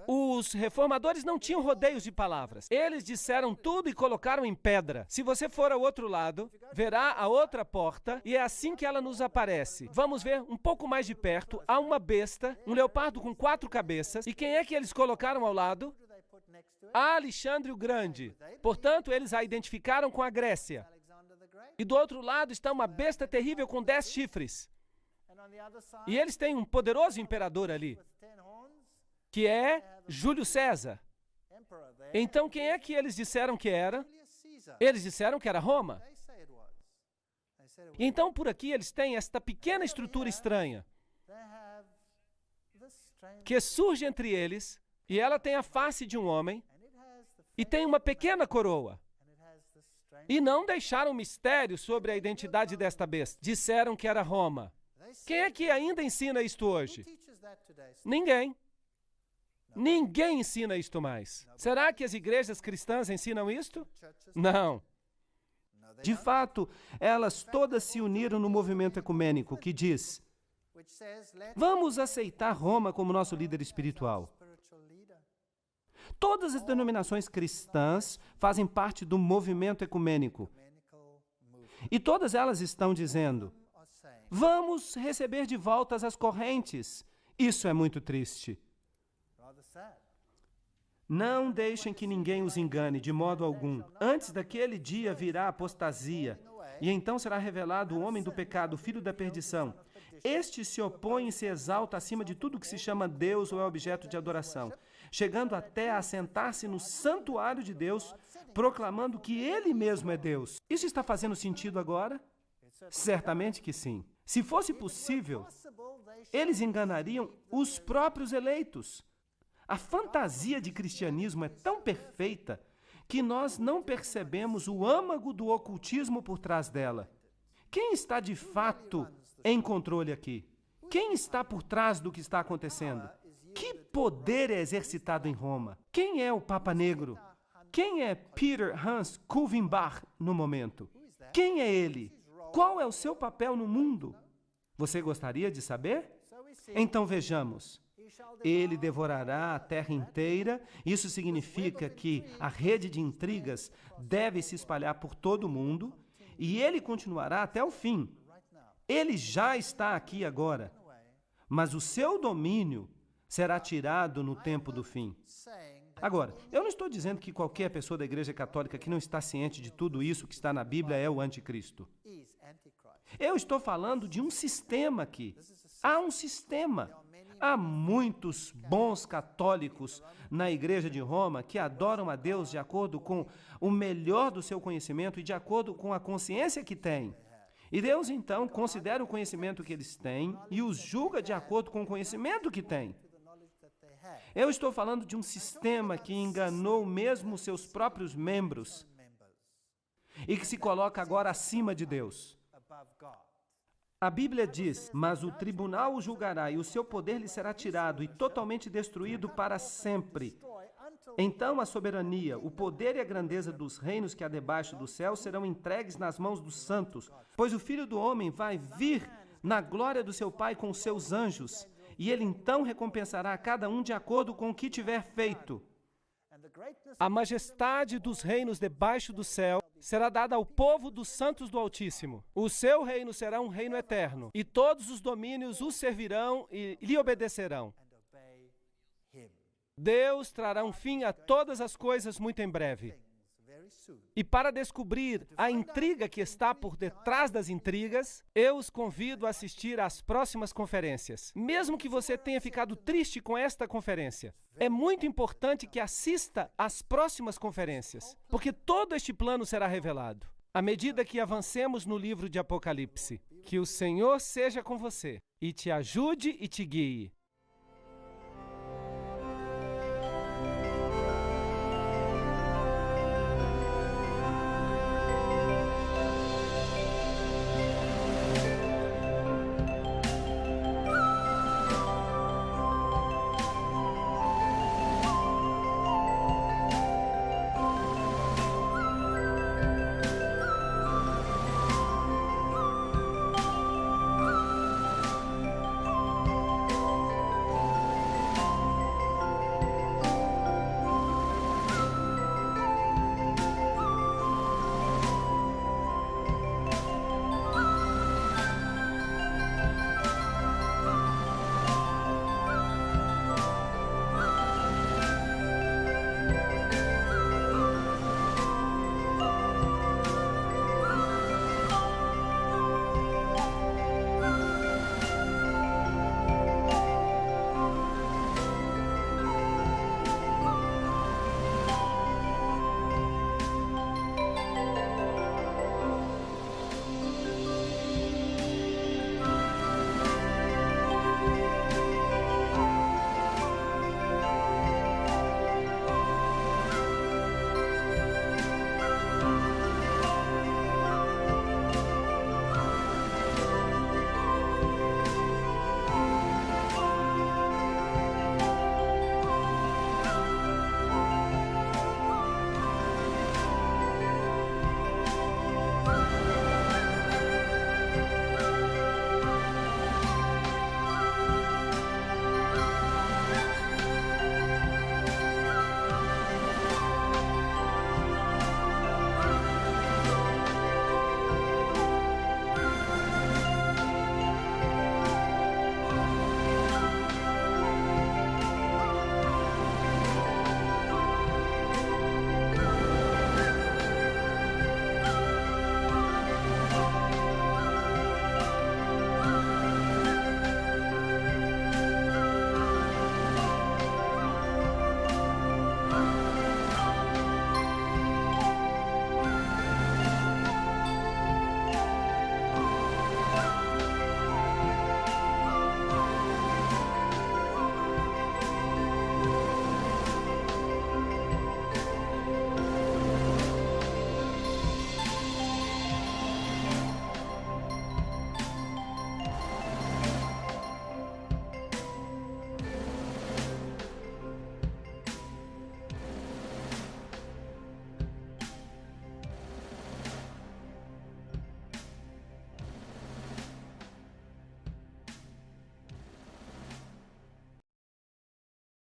Os reformadores não tinham rodeios de palavras. Eles disseram tudo e colocaram em pedra. Se você for ao outro lado, verá a outra porta e é assim que ela nos aparece. Vamos ver um pouco mais de perto. Há uma besta, um leopardo com 4 cabeças. E quem é que eles colocaram ao lado? Alexandre o Grande. Portanto, eles a identificaram com a Grécia. E do outro lado está uma besta terrível com 10 chifres. E eles têm um poderoso imperador ali, que é Júlio César. Então, quem é que eles disseram que era? Eles disseram que era Roma. E então, por aqui, eles têm esta pequena estrutura estranha, que surge entre eles, e ela tem a face de um homem, e tem uma pequena coroa. E não deixaram mistério sobre a identidade desta besta. Disseram que era Roma. Quem é que ainda ensina isto hoje? Ninguém. Ninguém ensina isto mais. Será que as igrejas cristãs ensinam isto? Não. De fato, elas todas se uniram no movimento ecumênico que diz: vamos aceitar Roma como nosso líder espiritual. Todas as denominações cristãs fazem parte do movimento ecumênico. E todas elas estão dizendo: vamos receber de volta as correntes. Isso é muito triste. Não deixem que ninguém os engane, de modo algum. Antes daquele dia virá apostasia, e então será revelado o homem do pecado, o filho da perdição. Este se opõe e se exalta acima de tudo que se chama Deus ou é objeto de adoração, chegando até a sentar-se no santuário de Deus, proclamando que Ele mesmo é Deus. Isso está fazendo sentido agora? Certamente que sim. Se fosse possível, eles enganariam os próprios eleitos. A fantasia de cristianismo é tão perfeita que nós não percebemos o âmago do ocultismo por trás dela. Quem está de fato em controle aqui? Quem está por trás do que está acontecendo? Que poder é exercitado em Roma? Quem é o Papa Negro? Quem é Peter Hans Kulvenbach no momento? Quem é ele? Qual é o seu papel no mundo? Você gostaria de saber? Então vejamos. Ele devorará a terra inteira. Isso significa que a rede de intrigas deve se espalhar por todo o mundo e ele continuará até o fim. Ele já está aqui agora, mas o seu domínio será tirado no tempo do fim. Agora, eu não estou dizendo que qualquer pessoa da Igreja Católica que não está ciente de tudo isso que está na Bíblia é o anticristo. Eu estou falando de um sistema aqui. Há um sistema. Há muitos bons católicos na Igreja de Roma que adoram a Deus de acordo com o melhor do seu conhecimento e de acordo com a consciência que têm. E Deus, então, considera o conhecimento que eles têm e os julga de acordo com o conhecimento que têm. Eu estou falando de um sistema que enganou mesmo seus próprios membros e que se coloca agora acima de Deus. A Bíblia diz, mas o tribunal o julgará e o seu poder lhe será tirado e totalmente destruído para sempre. Então a soberania, o poder e a grandeza dos reinos que há debaixo do céu serão entregues nas mãos dos santos, pois o Filho do Homem vai vir na glória do seu Pai com os seus anjos, e ele então recompensará a cada um de acordo com o que tiver feito. A majestade dos reinos debaixo do céu será dada ao povo dos santos do Altíssimo. O seu reino será um reino eterno, e todos os domínios o servirão e lhe obedecerão. Deus trará um fim a todas as coisas muito em breve. E para descobrir a intriga que está por detrás das intrigas, eu os convido a assistir às próximas conferências. Mesmo que você tenha ficado triste com esta conferência, é muito importante que assista às próximas conferências, porque todo este plano será revelado. À medida que avancemos no livro de Apocalipse, que o Senhor seja com você e te ajude e te guie.